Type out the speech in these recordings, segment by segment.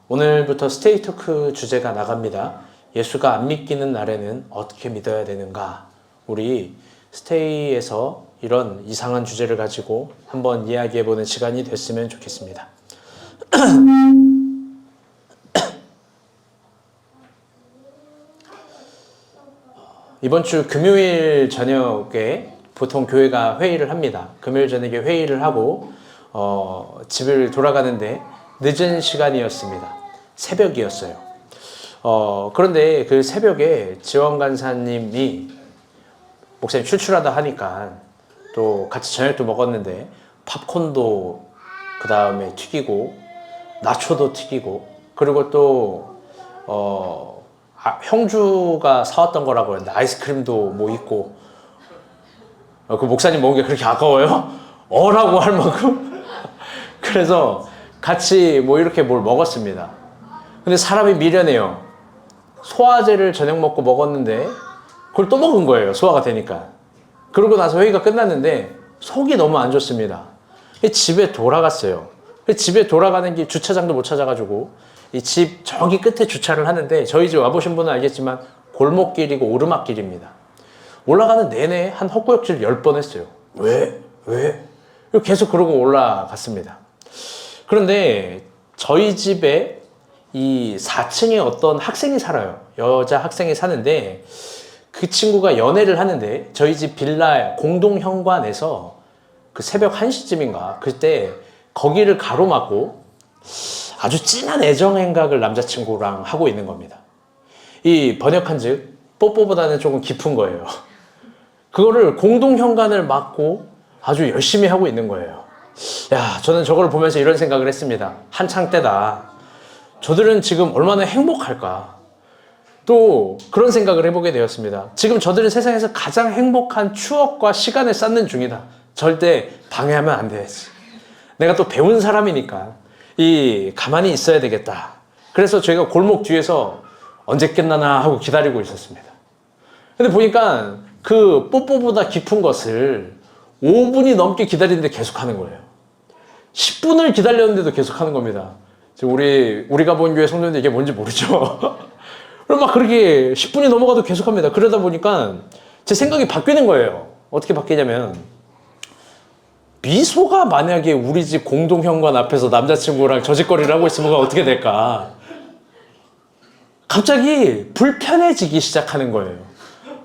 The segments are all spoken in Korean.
오늘부터 스테이 토크 주제가 나갑니다. 예수가 안 믿기는 날에는 어떻게 믿어야 되는가? 우리 스테이에서 이런 이상한 주제를 가지고 한번 이야기해보는 시간이 됐으면 좋겠습니다. 이번 주 금요일 저녁에 보통 교회가 회의를 합니다. 금요일 저녁에 회의를 하고 집을 돌아가는데 늦은 시간이었습니다. 새벽이었어요. 그런데 그 새벽에 지원 간사님이 목사님 출출하다 하니까 또 같이 저녁도 먹었는데 팝콘도 그 다음에 튀기고 나초도 튀기고 그리고 또 형주가 사왔던 거라고 했는데 아이스크림도 뭐 있고 그 목사님 먹은 게 그렇게 아까워요? 라고 할 만큼 그래서 같이 뭐 이렇게 뭘 먹었습니다. 근데 사람이 미련해요. 소화제를 저녁 먹고 먹었는데 그걸 또 먹은 거예요. 소화가 되니까. 그러고 나서 회의가 끝났는데 속이 너무 안 좋습니다. 집에 돌아갔어요. 집에 돌아가는 길 주차장도 못 찾아가지고 이 집 저기 끝에 주차를 하는데 저희 집 와보신 분은 알겠지만 골목길이고 오르막길입니다. 올라가는 내내 한 헛구역질 10번 했어요. 왜? 계속 그러고 올라갔습니다. 그런데 저희 집에 이 4층에 어떤 학생이 살아요. 여자 학생이 사는데 그 친구가 연애를 하는데 저희 집 빌라 공동 현관에서 그 새벽 1시쯤인가 그때 거기를 가로막고 아주 진한 애정 행각을 남자친구랑 하고 있는 겁니다. 이 번역한즉 뽀뽀보다는 조금 깊은 거예요. 그거를 공동 현관을 막고 아주 열심히 하고 있는 거예요. 야, 저는 저걸 보면서 이런 생각을 했습니다. 한창 때다. 저들은 지금 얼마나 행복할까? 또 그런 생각을 해보게 되었습니다. 지금 저들은 세상에서 가장 행복한 추억과 시간을 쌓는 중이다. 절대 방해하면 안 되지. 내가 또 배운 사람이니까 가만히 있어야 되겠다. 그래서 저희가 골목 뒤에서 언제 끝나나 하고 기다리고 있었습니다. 근데 보니까 그 뽀뽀보다 깊은 것을 5분이 넘게 기다리는데 계속 하는 거예요. 10분을 기다렸는데도 계속 하는 겁니다. 우리가 본 교회 성도인데 이게 뭔지 모르죠. 그럼 막 그렇게 10분이 넘어가도 계속 합니다. 그러다 보니까 제 생각이 바뀌는 거예요. 어떻게 바뀌냐면 미소가 만약에 우리 집 공동현관 앞에서 남자친구랑 저짓거리를 하고 있으면 어떻게 될까? 갑자기 불편해지기 시작하는 거예요.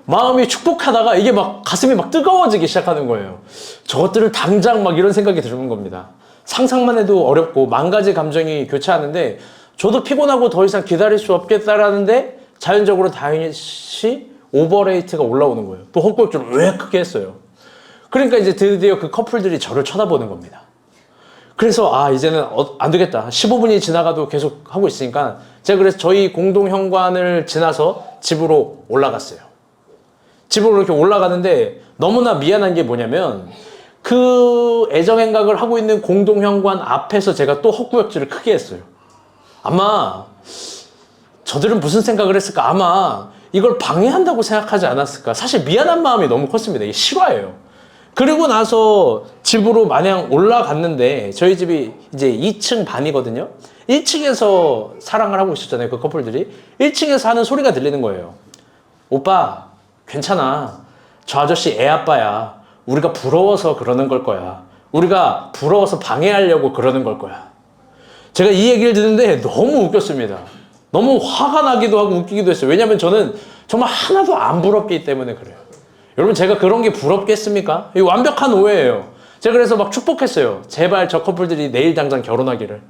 마음이 축복하다가 이게 막 가슴이 막 뜨거워지기 시작하는 거예요. 저것들을 당장 막 이런 생각이 드는 겁니다. 상상만 해도 어렵고 만 가지 감정이 교차하는데 저도 피곤하고 더 이상 기다릴 수 없겠다라는데 자연적으로 다시 오버레이트가 올라오는 거예요. 또 헛구역질을 왜 크게 했어요. 그러니까 이제 드디어 그 커플들이 저를 쳐다보는 겁니다. 그래서 이제는 안 되겠다. 15분이 지나가도 계속 하고 있으니까 제가 그래서 저희 공동 현관을 지나서 집으로 올라갔어요. 집으로 이렇게 올라가는데 너무나 미안한 게 뭐냐면 그 애정행각을 하고 있는 공동 현관 앞에서 제가 또 헛구역질을 크게 했어요. 아마 저들은 무슨 생각을 했을까? 아마 이걸 방해한다고 생각하지 않았을까? 사실 미안한 마음이 너무 컸습니다. 이게 실화예요. 그리고 나서 집으로 마냥 올라갔는데 저희 집이 이제 2층 반이거든요. 1층에서 사랑을 하고 있었잖아요. 그 커플들이. 1층에서 하는 소리가 들리는 거예요. 오빠 괜찮아. 저 아저씨 애 아빠야. 우리가 부러워서 그러는 걸 거야. 우리가 부러워서 방해하려고 그러는 걸 거야. 제가 이 얘기를 듣는데 너무 웃겼습니다. 너무 화가 나기도 하고 웃기기도 했어요. 왜냐하면 저는 정말 하나도 안 부럽기 때문에 그래요. 여러분 제가 그런 게 부럽겠습니까? 이 완벽한 오해예요. 제가 그래서 막 축복했어요. 제발 저 커플들이 내일 당장 결혼하기를.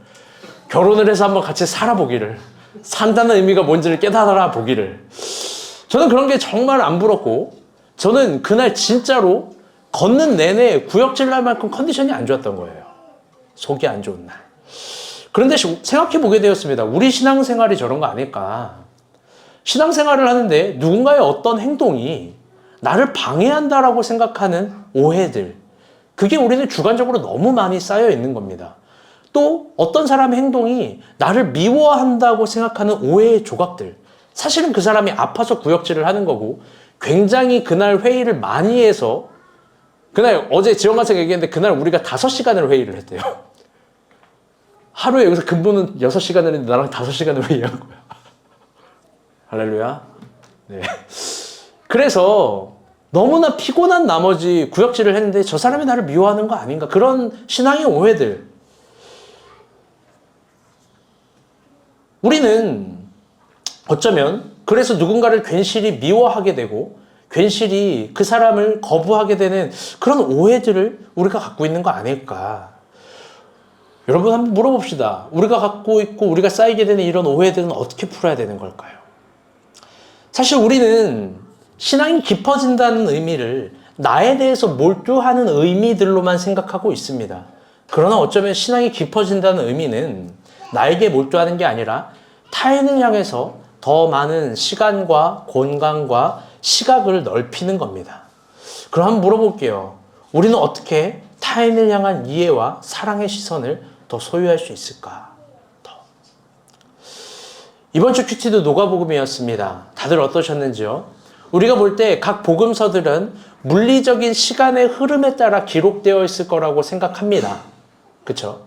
결혼을 해서 한번 같이 살아보기를. 산다는 의미가 뭔지를 깨달아 보기를. 저는 그런 게 정말 안 부럽고 저는 그날 진짜로 걷는 내내 구역질 날 만큼 컨디션이 안 좋았던 거예요. 속이 안 좋은 날. 그런데 생각해 보게 되었습니다. 우리 신앙생활이 저런 거 아닐까? 신앙생활을 하는데 누군가의 어떤 행동이 나를 방해한다라고 생각하는 오해들. 그게 우리는 주관적으로 너무 많이 쌓여 있는 겁니다. 또 어떤 사람의 행동이 나를 미워한다고 생각하는 오해의 조각들. 사실은 그 사람이 아파서 구역질을 하는 거고 굉장히 그날 회의를 많이 해서 그날 어제 지원관생 얘기했는데 그날 우리가 5시간을 회의를 했대요. 하루에 여기서 근무는 6시간을 했는데 나랑 5시간으로 이해한 거야. 할렐루야. 네. 그래서 너무나 피곤한 나머지 구역질을 했는데 저 사람이 나를 미워하는 거 아닌가. 그런 신앙의 오해들. 우리는 어쩌면 그래서 누군가를 괜시리 미워하게 되고 괜시리 그 사람을 거부하게 되는 그런 오해들을 우리가 갖고 있는 거 아닐까. 여러분 한번 물어봅시다. 우리가 갖고 있고 우리가 쌓이게 되는 이런 오해들은 어떻게 풀어야 되는 걸까요? 사실 우리는 신앙이 깊어진다는 의미를 나에 대해서 몰두하는 의미들로만 생각하고 있습니다. 그러나 어쩌면 신앙이 깊어진다는 의미는 나에게 몰두하는 게 아니라 타인을 향해서 더 많은 시간과 공간과 시각을 넓히는 겁니다. 그럼 한번 물어볼게요. 우리는 어떻게 타인을 향한 이해와 사랑의 시선을 더 소유할 수 있을까? 이번 주 큐티도 녹아복음이었습니다. 다들 어떠셨는지요? 우리가 볼 때 각 복음서들은 물리적인 시간의 흐름에 따라 기록되어 있을 거라고 생각합니다. 그쵸?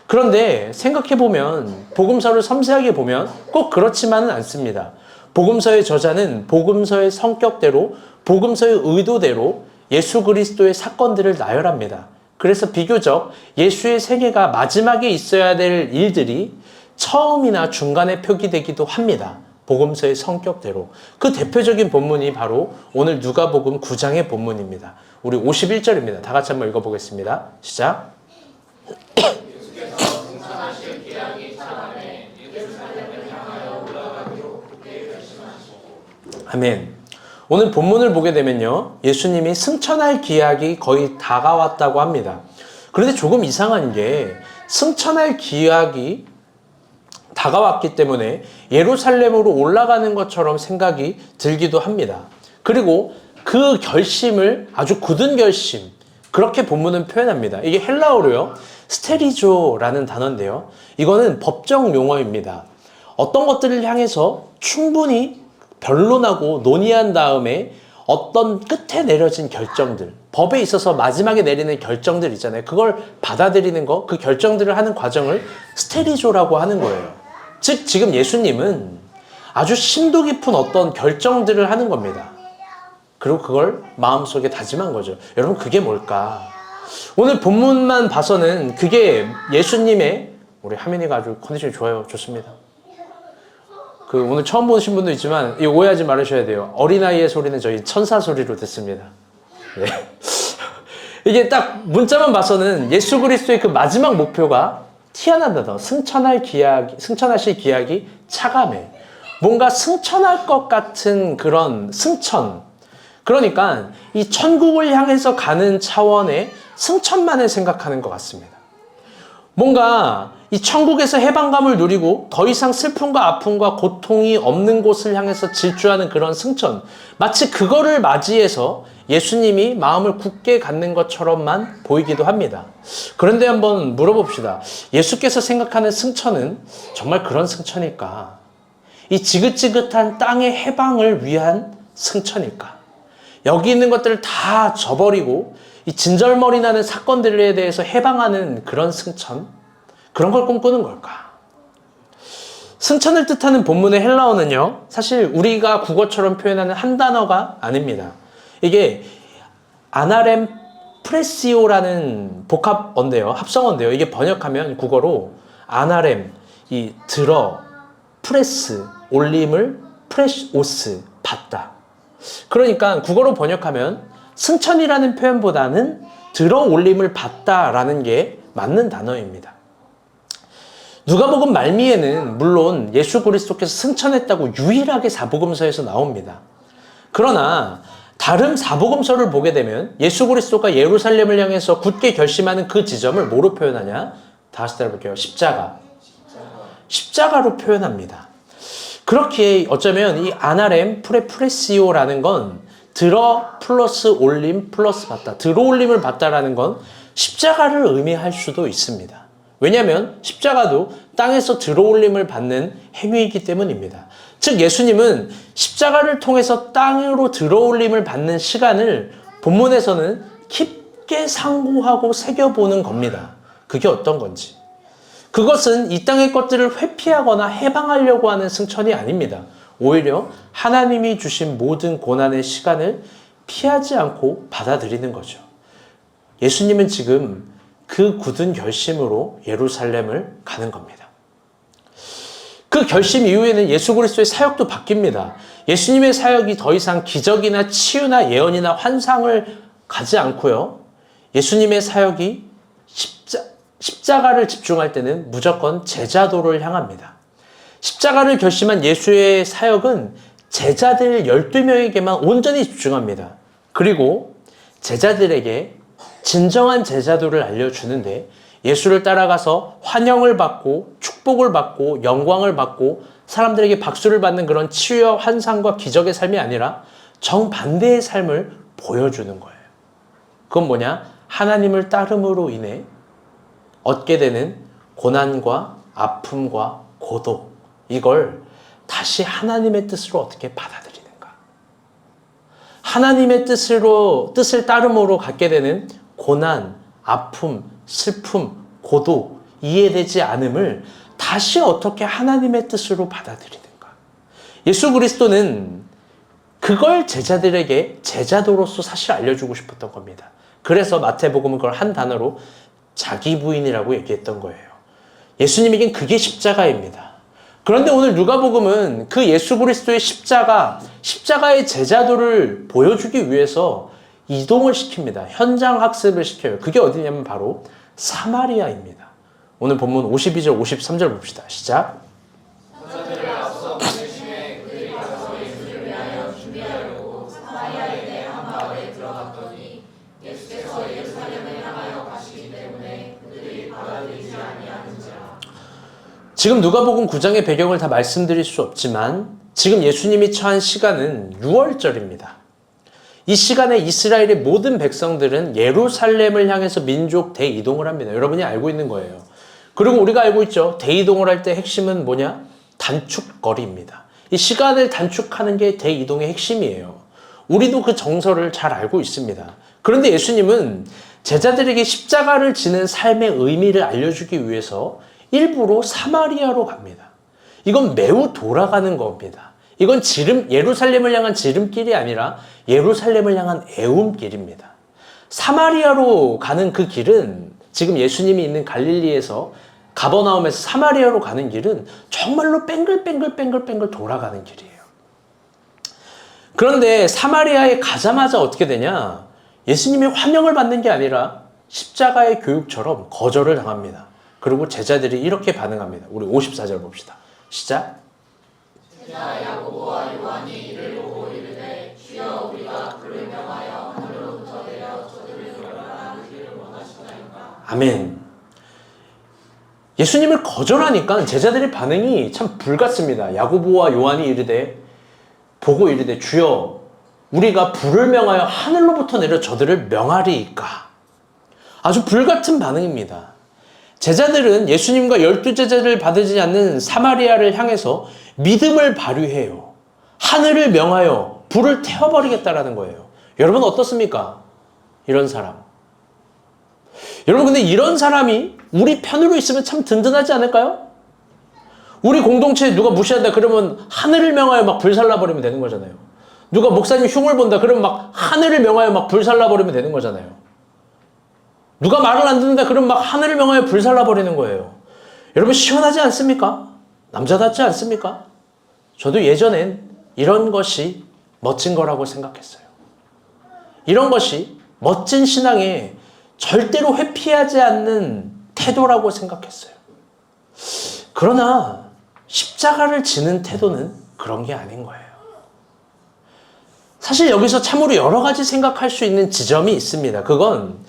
그런데 생각해보면 복음서를 섬세하게 보면 꼭 그렇지만은 않습니다. 복음서의 저자는 복음서의 성격대로 복음서의 의도대로 예수 그리스도의 사건들을 나열합니다. 그래서 비교적 예수의 생애가 마지막에 있어야 될 일들이 처음이나 중간에 표기되기도 합니다. 복음서의 성격대로. 그 대표적인 본문이 바로 오늘 누가복음 9장의 본문입니다. 우리 51절입니다. 다 같이 한번 읽어보겠습니다. 시작. 아멘. 오늘 본문을 보게 되면요, 예수님이 승천할 기약이 거의 다가왔다고 합니다. 그런데 조금 이상한 게 승천할 기약이 다가왔기 때문에 예루살렘으로 올라가는 것처럼 생각이 들기도 합니다. 그리고 그 결심을 아주 굳은 결심, 그렇게 본문은 표현합니다. 이게 헬라어로요, 스테리조라는 단어인데요. 이거는 법정 용어입니다. 어떤 것들을 향해서 충분히 변론하고 논의한 다음에 어떤 끝에 내려진 결정들, 법에 있어서 마지막에 내리는 결정들 있잖아요. 그걸 받아들이는 거, 그 결정들을 하는 과정을 스테리조라고 하는 거예요. 즉 지금 예수님은 아주 심도 깊은 어떤 결정들을 하는 겁니다. 그리고 그걸 마음속에 다짐한 거죠. 여러분 그게 뭘까? 오늘 본문만 봐서는 그게 예수님의, 우리 하민이가 아주 컨디션이 좋아요. 좋습니다. 오늘 처음 보신 분도 있지만 이 오해하지 말으셔야 돼요. 어린아이의 소리는 저희 천사 소리로 듣습니다. 네. 이게 딱 문자만 봐서는 예수 그리스도의 그 마지막 목표가 티 하나 더 승천하실 기약이 차감해. 뭔가 승천할 것 같은 그런 승천. 그러니까 이 천국을 향해서 가는 차원의 승천만을 생각하는 것 같습니다. 뭔가 이 천국에서 해방감을 누리고 더 이상 슬픔과 아픔과 고통이 없는 곳을 향해서 질주하는 그런 승천. 마치 그거를 맞이해서 예수님이 마음을 굳게 갖는 것처럼만 보이기도 합니다. 그런데 한번 물어봅시다. 예수께서 생각하는 승천은 정말 그런 승천일까? 이 지긋지긋한 땅의 해방을 위한 승천일까? 여기 있는 것들을 다 저버리고 이 진절머리 나는 사건들에 대해서 해방하는 그런 승천? 그런 걸 꿈꾸는 걸까? 승천을 뜻하는 본문의 헬라어는요, 사실 우리가 국어처럼 표현하는 한 단어가 아닙니다. 이게 아나렘 프레시오라는 복합어인데요, 합성어인데요. 이게 번역하면 국어로 아나렘, 이 들어, 프레스, 올림을 프레시오스, 받다. 그러니까 국어로 번역하면 승천이라는 표현보다는 들어 올림을 받다라는 게 맞는 단어입니다. 누가복음 말미에는 물론 예수 그리스도께서 승천했다고 유일하게 사복음서에서 나옵니다. 그러나 다른 사복음서를 보게 되면 예수 그리스도가 예루살렘을 향해서 굳게 결심하는 그 지점을 뭐로 표현하냐? 다시 따라볼게요. 십자가로 표현합니다. 그렇게 어쩌면 이 아나렘 프레시오라는 건 들어 플러스 올림 플러스 받다, 들어 올림을 받다라는 건 십자가를 의미할 수도 있습니다. 왜냐하면 십자가도 땅에서 들어올림을 받는 행위이기 때문입니다. 즉 예수님은 십자가를 통해서 땅으로 들어올림을 받는 시간을 본문에서는 깊게 상고하고 새겨보는 겁니다. 그게 어떤 건지. 그것은 이 땅의 것들을 회피하거나 해방하려고 하는 승천이 아닙니다. 오히려 하나님이 주신 모든 고난의 시간을 피하지 않고 받아들이는 거죠. 예수님은 지금 그 굳은 결심으로 예루살렘을 가는 겁니다. 그 결심 이후에는 예수 그리스도의 사역도 바뀝니다. 예수님의 사역이 더 이상 기적이나 치유나 예언이나 환상을 가지 않고요. 예수님의 사역이 십자가를 집중할 때는 무조건 제자도를 향합니다. 십자가를 결심한 예수의 사역은 제자들 12명에게만 온전히 집중합니다. 그리고 제자들에게 진정한 제자도를 알려주는데 예수를 따라가서 환영을 받고 축복을 받고 영광을 받고 사람들에게 박수를 받는 그런 치유와 환상과 기적의 삶이 아니라 정반대의 삶을 보여주는 거예요. 그건 뭐냐? 하나님을 따름으로 인해 얻게 되는 고난과 아픔과 고독, 이걸 다시 하나님의 뜻으로 어떻게 받아들이는가? 하나님의 뜻을 따름으로 갖게 되는 고난, 아픔, 슬픔, 고독, 이해되지 않음을 다시 어떻게 하나님의 뜻으로 받아들이는가? 예수 그리스도는 그걸 제자들에게 제자도로서 사실 알려주고 싶었던 겁니다. 그래서 마태복음은 그걸 한 단어로 자기 부인이라고 얘기했던 거예요. 예수님에겐 그게 십자가입니다. 그런데 오늘 누가복음은 그 예수 그리스도의 십자가의 제자도를 보여주기 위해서 이동을 시킵니다. 현장 학습을 시켜요. 그게 어디냐면 바로 사마리아입니다. 오늘 본문 52절, 53절 봅시다. 시작. 지금 누가복음 9장의 배경을 다 말씀드릴 수 없지만 지금 예수님이 처한 시간은 6월절입니다. 이 시간에 이스라엘의 모든 백성들은 예루살렘을 향해서 민족 대이동을 합니다. 여러분이 알고 있는 거예요. 그리고 우리가 알고 있죠. 대이동을 할 때 핵심은 뭐냐? 단축거리입니다. 이 시간을 단축하는 게 대이동의 핵심이에요. 우리도 그 정서를 잘 알고 있습니다. 그런데 예수님은 제자들에게 십자가를 지는 삶의 의미를 알려주기 위해서 일부러 사마리아로 갑니다. 이건 매우 돌아가는 겁니다. 이건 예루살렘을 향한 지름길이 아니라 예루살렘을 향한 애움길입니다. 사마리아로 가는 그 길은 지금 예수님이 있는 갈릴리에서 가버나움에서 사마리아로 가는 길은 정말로 뺑글뺑글 돌아가는 길이에요. 그런데 사마리아에 가자마자 어떻게 되냐? 예수님이 환영을 받는 게 아니라 십자가의 교육처럼 거절을 당합니다. 그리고 제자들이 이렇게 반응합니다. 우리 54절 봅시다. 시작. 제자 야고보와 요한이 이를 보고 이르되 주여 우리가 그를 명하여 하늘로부터 내려 저들을 멸하기를 원하시나이까. 아멘. 예수님을 거절하니까 제자들의 반응이 참 불같습니다. 야고보와 요한이 보고 이르되 주여 우리가 불을 명하여 하늘로부터 내려 저들을 명하리이까. 아주 불같은 반응입니다. 제자들은 예수님과 12제자를 받지 않는 사마리아를 향해서 믿음을 발휘해요. 하늘을 명하여 불을 태워버리겠다라는 거예요. 여러분 어떻습니까? 이런 사람. 여러분 근데 이런 사람이 우리 편으로 있으면 참 든든하지 않을까요? 우리 공동체에 누가 무시한다 그러면 하늘을 명하여 막 불살라버리면 되는 거잖아요. 누가 목사님 흉을 본다 그러면 막 하늘을 명하여 막 불살라버리면 되는 거잖아요. 누가 말을 안 듣는다 그러면 막 하늘을 명하여 불살라버리는 거예요. 여러분 시원하지 않습니까? 남자답지 않습니까? 저도 예전엔 이런 것이 멋진 거라고 생각했어요. 이런 것이 멋진 신앙에 절대로 회피하지 않는 태도라고 생각했어요. 그러나 십자가를 지는 태도는 그런 게 아닌 거예요. 사실 여기서 참으로 여러 가지 생각할 수 있는 지점이 있습니다. 그건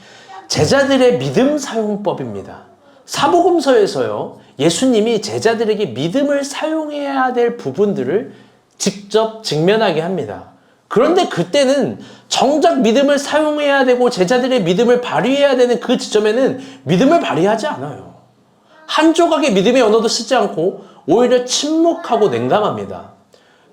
제자들의 믿음 사용법입니다. 사복음서에서요, 예수님이 제자들에게 믿음을 사용해야 될 부분들을 직접 직면하게 합니다. 그런데 그때는 정작 믿음을 사용해야 되고 제자들의 믿음을 발휘해야 되는 그 지점에는 믿음을 발휘하지 않아요. 한 조각의 믿음의 언어도 쓰지 않고 오히려 침묵하고 냉담합니다.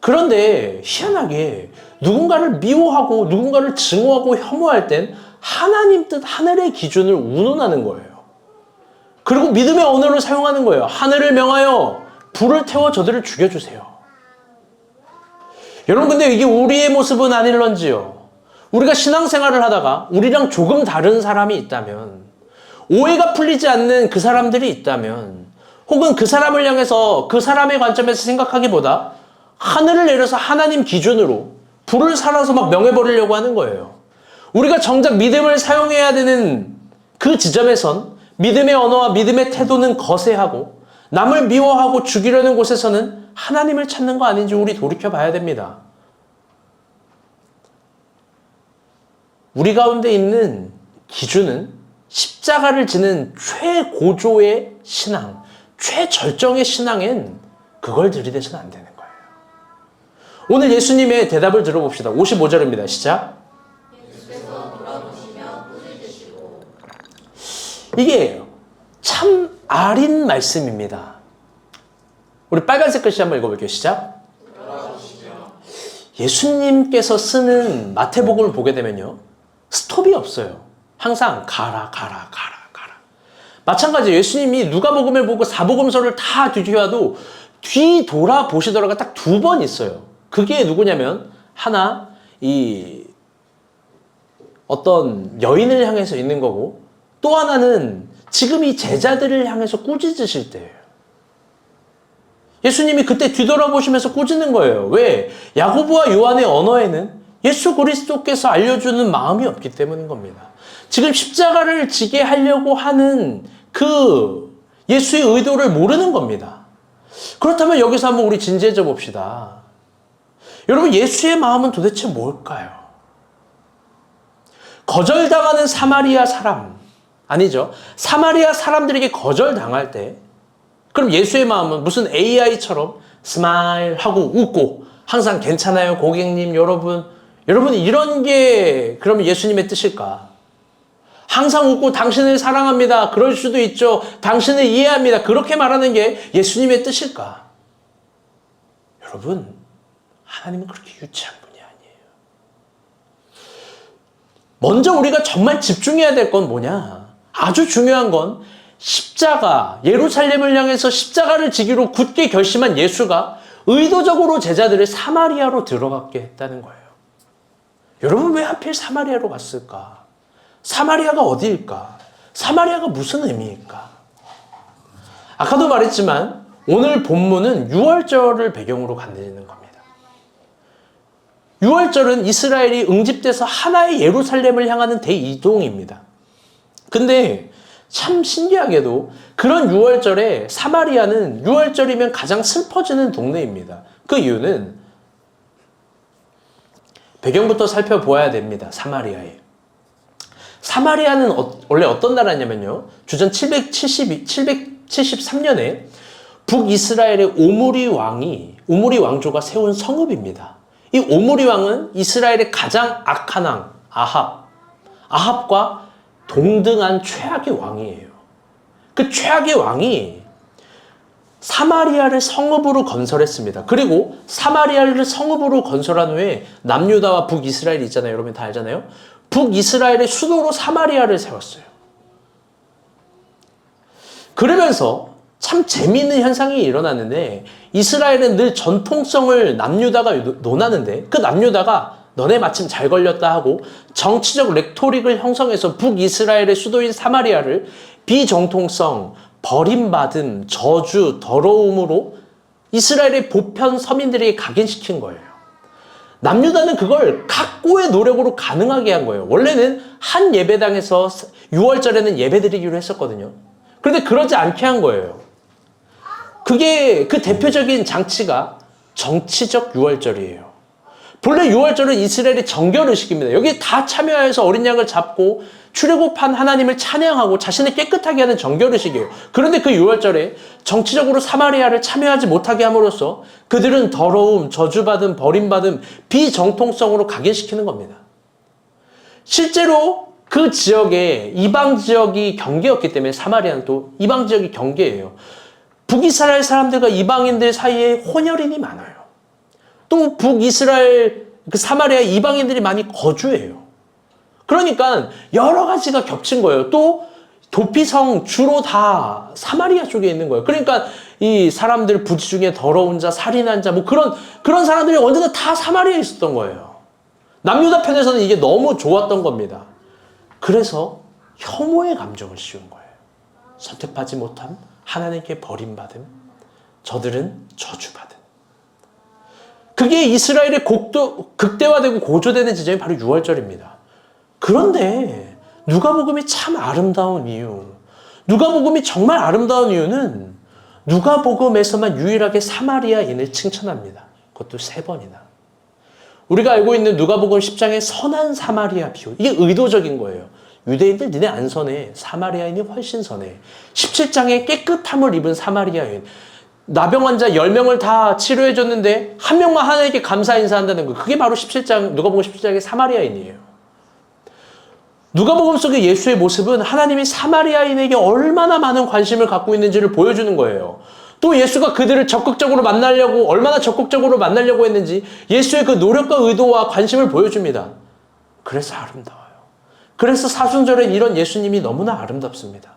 그런데 희한하게 누군가를 미워하고 누군가를 증오하고 혐오할 땐 하나님 뜻 하늘의 기준을 운운하는 거예요. 그리고 믿음의 언어를 사용하는 거예요. 하늘을 명하여 불을 태워 저들을 죽여주세요. 여러분, 근데 이게 우리의 모습은 아닐런지요. 우리가 신앙생활을 하다가 우리랑 조금 다른 사람이 있다면, 오해가 풀리지 않는 그 사람들이 있다면, 혹은 그 사람을 향해서 그 사람의 관점에서 생각하기보다 하늘을 내려서 하나님 기준으로 불을 살아서 막 명해버리려고 하는 거예요. 우리가 정작 믿음을 사용해야 되는 그 지점에선 믿음의 언어와 믿음의 태도는 거세하고, 남을 미워하고 죽이려는 곳에서는 하나님을 찾는 거 아닌지 우리 돌이켜 봐야 됩니다. 우리 가운데 있는 기준은 십자가를 지는 최고조의 신앙, 최절정의 신앙엔 그걸 들이대서는 안 되는 거예요. 오늘 예수님의 대답을 들어봅시다. 55절입니다. 시작. 예수께서 돌아보시며 꾸짖으시고. 이게 참 아린 말씀입니다. 우리 빨간색 글씨 한번 읽어볼게요. 시작. 예수님께서 쓰는 마태복음을 보게 되면요, 스톱이 없어요. 항상 가라. 마찬가지로 예수님이 누가복음을 보고 사복음서를 다 뒤져도 뒤돌아보시더라가 딱 2번 있어요. 그게 누구냐면, 하나 이 어떤 여인을 향해서 있는 거고, 또 하나는 지금 이 제자들을 향해서 꾸짖으실 때예요. 예수님이 그때 뒤돌아보시면서 꾸짖는 거예요. 왜? 야고보와 요한의 언어에는 예수 그리스도께서 알려주는 마음이 없기 때문인 겁니다. 지금 십자가를 지게 하려고 하는 그 예수의 의도를 모르는 겁니다. 그렇다면 여기서 한번 우리 진지해져 봅시다. 여러분, 예수의 마음은 도대체 뭘까요? 거절당하는 사마리아 사람, 아니죠. 사마리아 사람들에게 거절당할 때, 그럼 예수의 마음은 무슨 AI처럼 스마일 하고 웃고 항상 괜찮아요 고객님, 여러분 이런 게 그러면 예수님의 뜻일까? 항상 웃고 당신을 사랑합니다, 그럴 수도 있죠, 당신을 이해합니다, 그렇게 말하는 게 예수님의 뜻일까? 여러분, 하나님은 그렇게 유치한 분이 아니에요. 먼저 우리가 정말 집중해야 될 건 뭐냐? 아주 중요한 건 십자가, 예루살렘을 향해서 십자가를 지기로 굳게 결심한 예수가 의도적으로 제자들을 사마리아로 들어가게 했다는 거예요. 여러분, 왜 하필 사마리아로 갔을까? 사마리아가 어디일까? 사마리아가 무슨 의미일까? 아까도 말했지만 오늘 본문은 유월절을 배경으로 갖는 겁니다. 유월절은 이스라엘이 응집돼서 하나의 예루살렘을 향하는 대이동입니다. 근데 참 신기하게도 그런 유월절에 사마리아는 유월절이면 가장 슬퍼지는 동네입니다. 그 이유는 배경부터 살펴보아야 됩니다. 사마리아는 원래 어떤 나라냐면요, 주전 773년에 북이스라엘의 오므리 왕조가 세운 성읍입니다. 이 오므리 왕은 이스라엘의 가장 악한 왕 아합과 동등한 최악의 왕이에요. 그 최악의 왕이 사마리아를 성읍으로 건설했습니다. 그리고 사마리아를 성읍으로 건설한 후에 남유다와 북이스라엘이 있잖아요. 여러분 다 알잖아요. 북이스라엘의 수도로 사마리아를 세웠어요. 그러면서 참 재미있는 현상이 일어났는데, 이스라엘은 늘 전통성을 남유다가 논하는데, 그 남유다가 너네 마침 잘 걸렸다 하고 정치적 레토릭을 형성해서 북이스라엘의 수도인 사마리아를 비정통성, 버림받음, 저주, 더러움으로 이스라엘의 보편 서민들에게 각인시킨 거예요. 남유다는 그걸 각고의 노력으로 가능하게 한 거예요. 원래는 한 예배당에서 6월절에는 예배드리기로 했었거든요. 그런데 그러지 않게 한 거예요. 그게 그 대표적인 장치가 정치적 6월절이에요. 본래 6월절은 이스라엘의 정결의식입니다. 여기 다 참여해서 어린 양을 잡고 출애굽한 하나님을 찬양하고 자신을 깨끗하게 하는 정결의식이에요. 그런데 그 6월절에 정치적으로 사마리아를 참여하지 못하게 함으로써 그들은 더러움, 저주받음, 버림받음, 비정통성으로 각인시키는 겁니다. 실제로 그 지역에 이방 지역이 경계였기 때문에 사마리아는 또 이방 지역이 경계예요. 북이스라엘 사람들과 이방인들 사이에 혼혈인이 많아요. 또 북이스라엘 그 사마리아 이방인들이 많이 거주해요. 그러니까 여러 가지가 겹친 거예요. 또 도피성 주로 다 사마리아 쪽에 있는 거예요. 그러니까 이 사람들 부지 중에 더러운 자, 살인한 자, 뭐 그런 사람들이 언제나 다 사마리아에 있었던 거예요. 남유다 편에서는 이게 너무 좋았던 겁니다. 그래서 혐오의 감정을 씌운 거예요. 선택받지 못함, 하나님께 버림받음, 저들은 저주받음. 그게 이스라엘의 극대화되고 고조되는 지점이 바로 6월절입니다. 그런데 누가복음이 참 아름다운 이유, 누가복음이 정말 아름다운 이유는 누가복음에서만 유일하게 사마리아인을 칭찬합니다. 그것도 3번이나. 우리가 알고 있는 누가복음 10장의 선한 사마리아 비유, 이게 의도적인 거예요. 유대인들 니네 안 선해. 사마리아인이 훨씬 선해. 17장에 깨끗함을 입은 사마리아인. 나병 환자 10명을 다 치료해줬는데 한 명만 하나님께 감사 인사한다는 거. 그게 바로 17장, 누가복음 17장의 사마리아인이에요. 누가복음 속의 예수의 모습은 하나님이 사마리아인에게 얼마나 많은 관심을 갖고 있는지를 보여주는 거예요. 또 예수가 그들을 적극적으로 만나려고, 얼마나 적극적으로 만나려고 했는지 예수의 그 노력과 의도와 관심을 보여줍니다. 그래서 아름다워요. 그래서 사순절에 이런 예수님이 너무나 아름답습니다.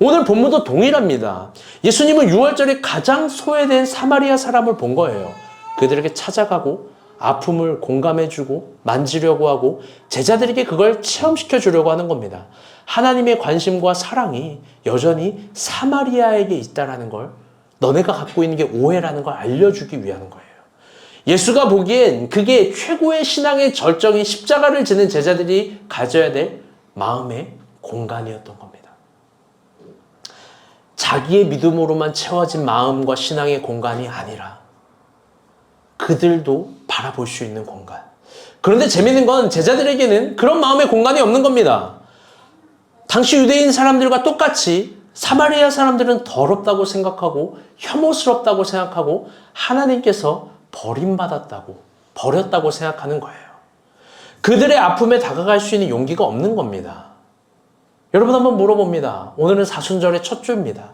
오늘 본문도 동일합니다. 예수님은 6월절에 가장 소외된 사마리아 사람을 본 거예요. 그들에게 찾아가고 아픔을 공감해주고 만지려고 하고 제자들에게 그걸 체험시켜 주려고 하는 겁니다. 하나님의 관심과 사랑이 여전히 사마리아에게 있다는 걸, 너네가 갖고 있는 게 오해라는 걸 알려주기 위한 거예요. 예수가 보기엔 그게 최고의 신앙의 절정인 십자가를 지는 제자들이 가져야 될 마음의 공간이었던 겁니다. 자기의 믿음으로만 채워진 마음과 신앙의 공간이 아니라 그들도 바라볼 수 있는 공간. 그런데 재밌는 건 제자들에게는 그런 마음의 공간이 없는 겁니다. 당시 유대인 사람들과 똑같이 사마리아 사람들은 더럽다고 생각하고 혐오스럽다고 생각하고 하나님께서 버림받았다고, 버렸다고 생각하는 거예요. 그들의 아픔에 다가갈 수 있는 용기가 없는 겁니다. 여러분 한번 물어봅니다. 오늘은 사순절의 첫 주입니다.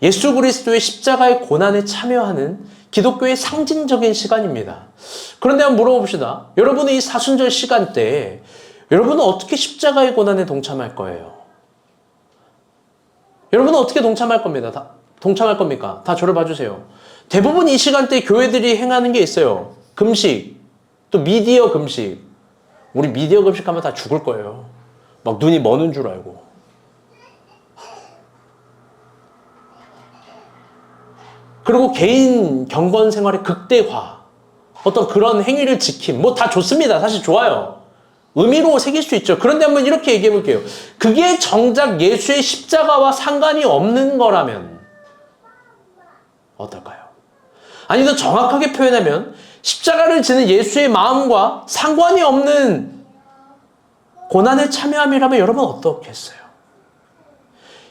예수 그리스도의 십자가의 고난에 참여하는 기독교의 상징적인 시간입니다. 그런데 한번 물어봅시다. 여러분의 이 사순절 시간대에 여러분은 어떻게 십자가의 고난에 동참할 거예요? 여러분은 어떻게 동참할 겁니다. 동참할 겁니까? 다 저를 봐주세요. 대부분 이 시간대에 교회들이 행하는 게 있어요. 금식, 또 미디어 금식. 우리 미디어 금식하면 다 죽을 거예요. 막 눈이 머는 줄 알고. 그리고 개인 경건 생활의 극대화, 어떤 그런 행위를 지킴, 뭐 다 좋습니다. 사실 좋아요. 의미로 새길 수 있죠. 그런데 한번 이렇게 얘기해 볼게요. 그게 정작 예수의 십자가와 상관이 없는 거라면 어떨까요? 아니, 더 정확하게 표현하면 십자가를 지는 예수의 마음과 상관이 없는 고난에 참여함이라면 여러분 어떻겠어요?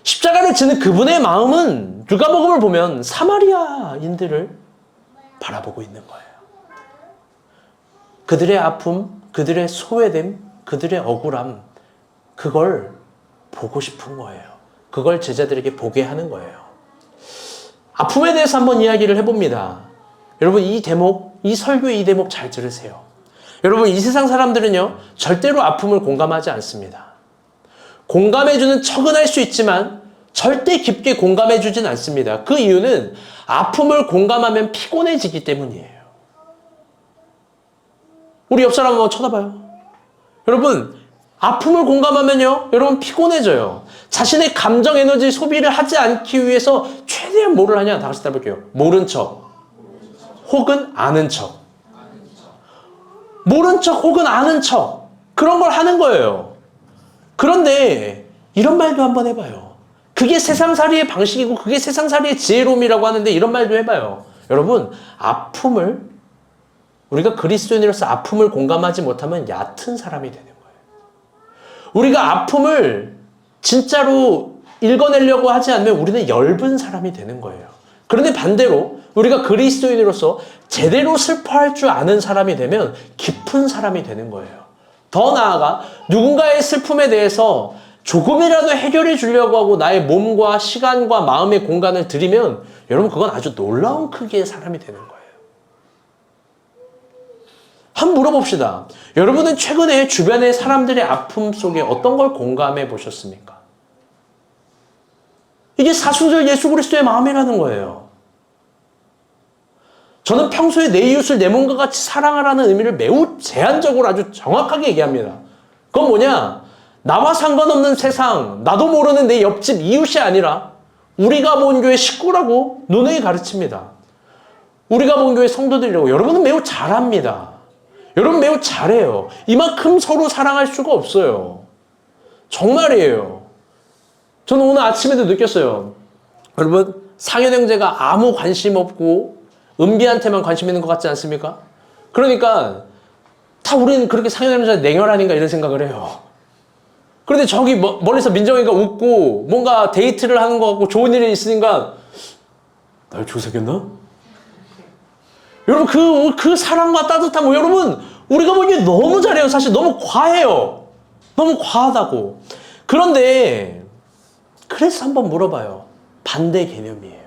십자가를 지는 그분의 마음은 누가복음을 보면 사마리아인들을 바라보고 있는 거예요. 그들의 아픔, 그들의 소외됨, 그들의 억울함, 그걸 보고 싶은 거예요. 그걸 제자들에게 보게 하는 거예요. 아픔에 대해서 한번 이야기를 해봅니다. 여러분 이 대목, 이 설교의 이 대목 잘 들으세요. 여러분 이 세상 사람들은요 절대로 아픔을 공감하지 않습니다. 공감해주는 척은 할 수 있지만 절대 깊게 공감해주진 않습니다. 그 이유는 아픔을 공감하면 피곤해지기 때문이에요. 우리 옆 사람 한번 쳐다봐요. 여러분 아픔을 공감하면요 여러분 피곤해져요. 자신의 감정 에너지 소비를 하지 않기 위해서 최대한 뭐를 하냐, 다 같이 따볼게요. 모른 척 혹은 아는 척. 모른 척 혹은 아는 척, 그런 걸 하는 거예요. 그런데 이런 말도 한번 해봐요. 그게 세상살이의 방식이고 그게 세상살이의 지혜로움이라고 하는데 이런 말도 해봐요. 여러분 아픔을, 우리가 그리스도인으로서 아픔을 공감하지 못하면 얕은 사람이 되는 거예요. 우리가 아픔을 진짜로 읽어내려고 하지 않으면 우리는 엷은 사람이 되는 거예요. 그런데 반대로 우리가 그리스도인으로서 제대로 슬퍼할 줄 아는 사람이 되면 깊은 사람이 되는 거예요. 더 나아가 누군가의 슬픔에 대해서 조금이라도 해결해 주려고 하고 나의 몸과 시간과 마음의 공간을 들이면 여러분 그건 아주 놀라운 크기의 사람이 되는 거예요. 한번 물어봅시다. 여러분은 최근에 주변의 사람들의 아픔 속에 어떤 걸 공감해 보셨습니까? 이게 사순절 예수 그리스도의 마음이라는 거예요. 저는 평소에 내 이웃을 내 몸과 같이 사랑하라는 의미를 매우 제한적으로 아주 정확하게 얘기합니다. 그건 뭐냐? 나와 상관없는 세상, 나도 모르는 내 옆집 이웃이 아니라 우리가 본 교회 식구라고 누누이 가르칩니다. 우리가 본 교회 성도들이라고. 여러분은 매우 잘합니다. 여러분 매우 잘해요. 이만큼 서로 사랑할 수가 없어요. 정말이에요. 저는 오늘 아침에도 느꼈어요. 여러분, 상현 형제가 아무 관심 없고 은비한테만 관심 있는 것 같지 않습니까? 그러니까 다 우리는 그렇게 상현 형제가 냉혈한인가 이런 생각을 해요. 그런데 저기 멀리서 민정이가 웃고 뭔가 데이트를 하는 것 같고 좋은 일이 있으니까 날 조사겼나? 여러분 그 사랑과 따뜻함, 여러분 우리가 보기에 너무 잘해요. 사실 너무 과해요. 너무 과하다고. 그런데 그래서 한번 물어봐요. 반대 개념이에요.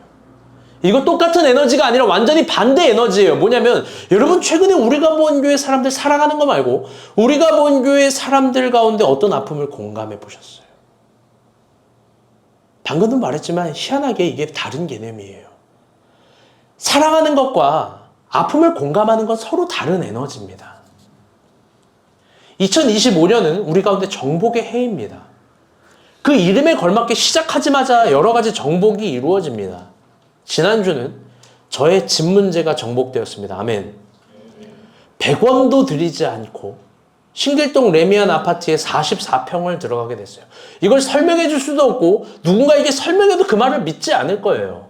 이거 똑같은 에너지가 아니라 완전히 반대 에너지예요. 뭐냐면 여러분 최근에 우리가 본 교회 사람들 사랑하는 거 말고 우리가 본 교회 사람들 가운데 어떤 아픔을 공감해 보셨어요? 방금도 말했지만 희한하게 이게 다른 개념이에요. 사랑하는 것과 아픔을 공감하는 건 서로 다른 에너지입니다. 2025년은 우리 가운데 정복의 해입니다. 그 이름에 걸맞게 시작하자마자 여러 가지 정복이 이루어집니다. 지난주는 저의 집 문제가 정복되었습니다. 아멘. 100원도 들이지 않고 신길동 레미안 아파트에 44평을 들어가게 됐어요. 이걸 설명해 줄 수도 없고 누군가에게 설명해도 그 말을 믿지 않을 거예요.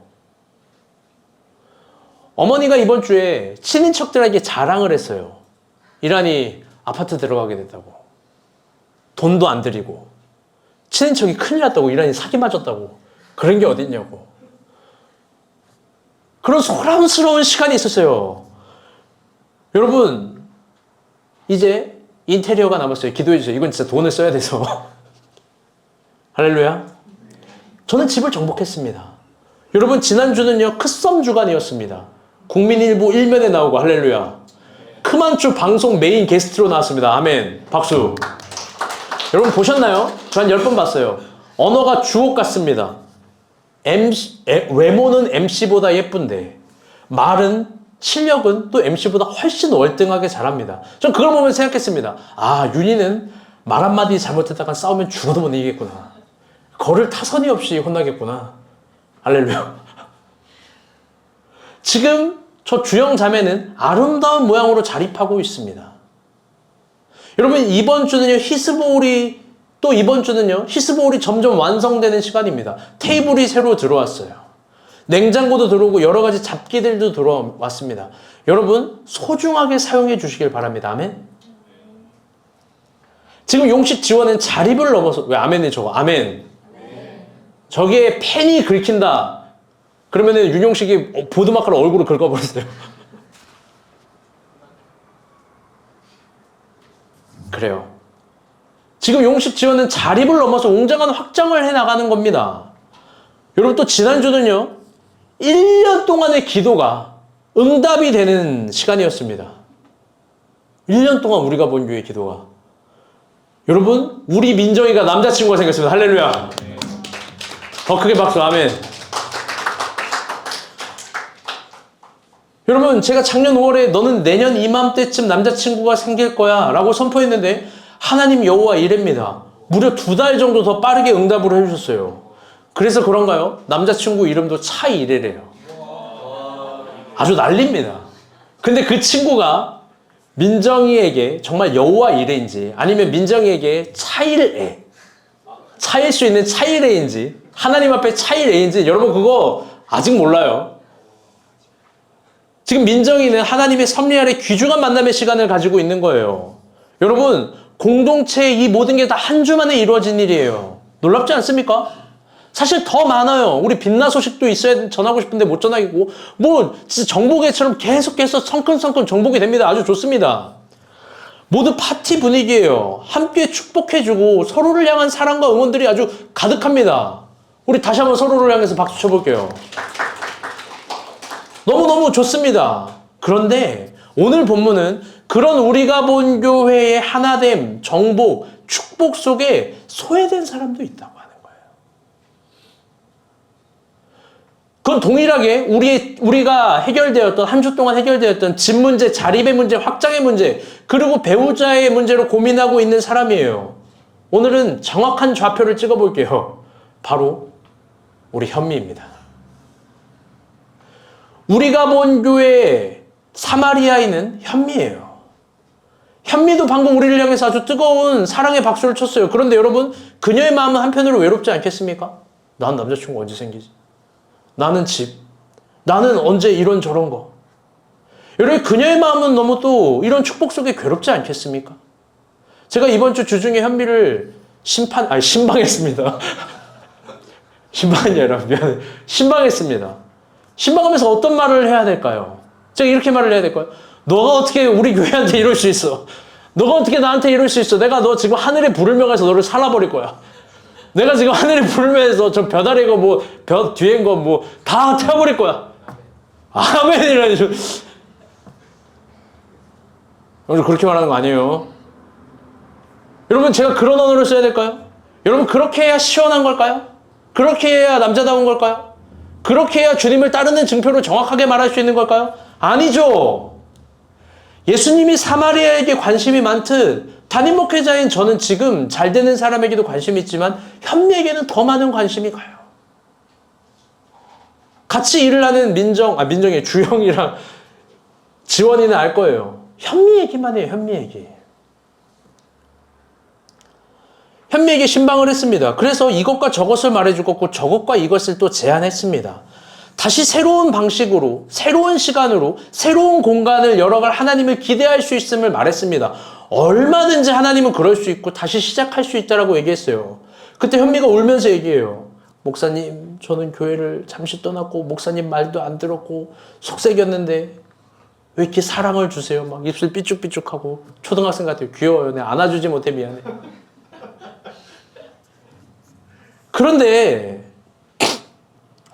어머니가 이번 주에 친인척들에게 자랑을 했어요. 이란이 아파트 들어가게 됐다고. 돈도 안 들이고 친인척이 큰일 났다고. 이란이 사기 맞았다고. 그런 게 어딨냐고. 그런 소란스러운 시간이 있었어요. 여러분 이제 인테리어가 남았어요. 기도해 주세요. 이건 진짜 돈을 써야 돼서. 할렐루야. 저는 집을 정복했습니다. 여러분 지난주는요 크썸 주간이었습니다. 국민일보 1면에 나오고 할렐루야. 크만추 방송 메인 게스트로 나왔습니다. 아멘. 박수. 여러분 보셨나요? 저 한 10번 봤어요. 언어가 주옥 같습니다. 외모는 MC보다 예쁜데 말은 실력은 또 MC보다 훨씬 월등하게 잘합니다. 전 그걸 보면서 생각했습니다. 아, 윤희는 말 한마디 잘못했다가 싸우면 죽어도 못 이기겠구나. 거를 타선이 없이 혼나겠구나. 할렐루야. 지금 저 주영 자매는 아름다운 모양으로 자립하고 있습니다. 여러분 이번 주는요 히스볼이 점점 완성되는 시간입니다. 테이블이 새로 들어왔어요. 냉장고도 들어오고 여러 가지 잡기들도 들어왔습니다. 여러분 소중하게 사용해 주시길 바랍니다. 아멘. 지금 용식 지원은 자립을 넘어서 왜 아멘이 저거 아멘. 저기에 펜이 긁힌다. 그러면은 윤용식이 보드마카로 얼굴을 긁어버렸어요. 그래요. 지금 용식 지원은 자립을 넘어서 웅장한 확장을 해나가는 겁니다. 여러분 또 지난주는요 1년 동안의 기도가 응답이 되는 시간이었습니다. 1년 동안 우리가 본 교회 기도가. 여러분 우리 민정이가 남자친구가 생겼습니다. 할렐루야. 더 크게 박수. 아멘. 여러분 제가 작년 5월에 너는 내년 이맘때쯤 남자친구가 생길 거야 라고 선포했는데 하나님 여호와 이래입니다. 무려 2달 정도 더 빠르게 응답을 해주셨어요. 그래서 그런가요? 남자친구 이름도 차이래래요. 아주 난립니다. 근데 그 친구가 민정이에게 정말 여호와 이래인지 아니면 민정이에게 차일애, 차일 수 있는 차일애인지 하나님 앞에 차일애인지 여러분 그거 아직 몰라요. 지금 민정이는 하나님의 섭리 아래 귀중한 만남의 시간을 가지고 있는 거예요. 여러분 공동체의 이 모든 게 다 한 주 만에 이루어진 일이에요. 놀랍지 않습니까? 사실 더 많아요. 우리 빛나 소식도 있어야 전하고 싶은데 못 전하겠고 뭐 진짜 정복회처럼 계속해서 성큼성큼 정복이 됩니다. 아주 좋습니다. 모두 파티 분위기예요. 함께 축복해주고 서로를 향한 사랑과 응원들이 아주 가득합니다. 우리 다시 한번 서로를 향해서 박수 쳐볼게요. 너무너무 좋습니다. 그런데 오늘 본문은 그런 우리가 본 교회의 하나됨, 정복, 축복 속에 소외된 사람도 있다고 하는 거예요. 그건 동일하게 우리가 해결되었던, 한 주 동안 해결되었던 집 문제, 자립의 문제, 확장의 문제, 그리고 배우자의 문제로 고민하고 있는 사람이에요. 오늘은 정확한 좌표를 찍어볼게요. 바로 우리 현미입니다. 우리가 본 교회 사마리아인은 현미예요. 현미도 방금 우리를 향해서 아주 뜨거운 사랑의 박수를 쳤어요. 그런데 여러분, 그녀의 마음은 한편으로 외롭지 않겠습니까? 난 남자친구 언제 생기지? 나는 집. 나는 언제 이런 저런 거. 여러분, 그녀의 마음은 너무 또 이런 축복 속에 괴롭지 않겠습니까? 제가 이번 주 주중에 현미를 신방했습니다. 신방이 아니라 미안해. 신방했습니다. 신방하면서 어떤 말을 해야 될까요? 제가 이렇게 말을 해야 될까요? 너가 어떻게 우리 교회한테 이럴 수 있어? 너가 어떻게 나한테 이럴 수 있어? 내가 너 지금 하늘의 불을 명해서 너를 살아버릴 거야. 내가 지금 하늘의 불을 명해서 저 벼 아래 거 뭐, 벼 뒤엔 거 뭐 다 태워버릴 거야. 아멘이라니. 여러분, 그렇게 말하는 거 아니에요. 여러분, 제가 그런 언어를 써야 될까요? 여러분, 그렇게 해야 시원한 걸까요? 그렇게 해야 남자다운 걸까요? 그렇게 해야 주님을 따르는 증표로 정확하게 말할 수 있는 걸까요? 아니죠. 예수님이 사마리아에게 관심이 많듯 담임 목회자인 저는 지금 잘 되는 사람에게도 관심이 있지만 현미에게는 더 많은 관심이 가요. 같이 일을 하는 민정이 주영이랑 지원이는 알 거예요. 현미 얘기만 해요. 현미 얘기. 현미에게 신방을 했습니다. 그래서 이것과 저것을 말해주고 저것과 이것을 또 제안했습니다. 다시 새로운 방식으로, 새로운 시간으로, 새로운 공간을 열어갈 하나님을 기대할 수 있음을 말했습니다. 얼마든지 하나님은 그럴 수 있고 다시 시작할 수 있다라고 얘기했어요. 그때 현미가 울면서 얘기해요. 목사님, 저는 교회를 잠시 떠났고 목사님 말도 안 들었고 속색이었는데 왜 이렇게 사랑을 주세요? 막 입술 삐죽삐죽하고 초등학생 같아요. 귀여워요. 내가 안아주지 못해 미안해. 그런데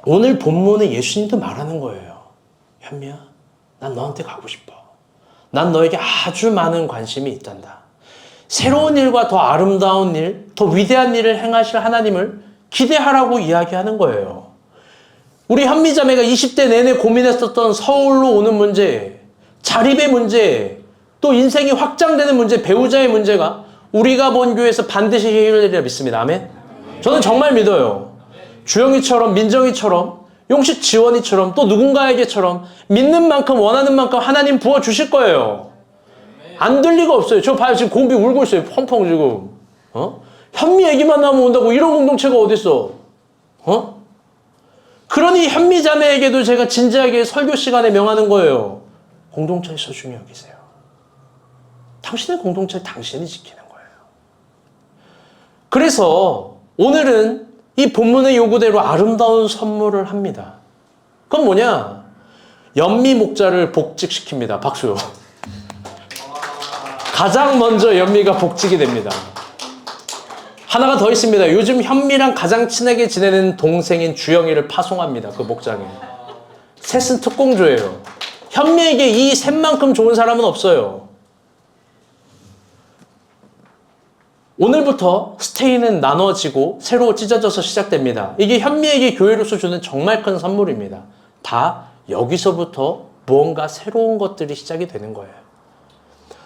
오늘 본문에 예수님도 말하는 거예요. 현미야, 난 너한테 가고 싶어. 난 너에게 아주 많은 관심이 있단다. 새로운 일과 더 아름다운 일, 더 위대한 일을 행하실 하나님을 기대하라고 이야기하는 거예요. 우리 현미자매가 20대 내내 고민했었던 서울로 오는 문제, 자립의 문제, 또 인생이 확장되는 문제, 배우자의 문제가 우리가 본 교회에서 반드시 해결되리라 믿습니다. 아멘? 저는 정말 믿어요. 주영이처럼, 민정이처럼, 용식 지원이처럼, 또 누군가에게처럼 믿는 만큼, 원하는 만큼 하나님 부어주실 거예요. 안 될 리가 없어요. 저 봐요. 지금 곰비 울고 있어요. 펑펑 지금. 현미 얘기만 나오면 온다고 이런 공동체가 어딨어? 그러니 현미 자매에게도 제가 진지하게 설교 시간에 명하는 거예요. 공동체에 소중히 여기세요. 당신의 공동체를 당신이 지키는 거예요. 그래서 오늘은 이 본문의 요구대로 아름다운 선물을 합니다. 그건 뭐냐? 연미 목자를 복직시킵니다. 박수. 가장 먼저 연미가 복직이 됩니다. 하나가 더 있습니다. 요즘 현미랑 가장 친하게 지내는 동생인 주영이를 파송합니다. 그 목장에. 셋은 특공조예요. 현미에게 이 셋만큼 좋은 사람은 없어요. 오늘부터 스테이는 나눠지고 새로 찢어져서 시작됩니다. 이게 현미에게 교회로서 주는 정말 큰 선물입니다. 다 여기서부터 무언가 새로운 것들이 시작이 되는 거예요.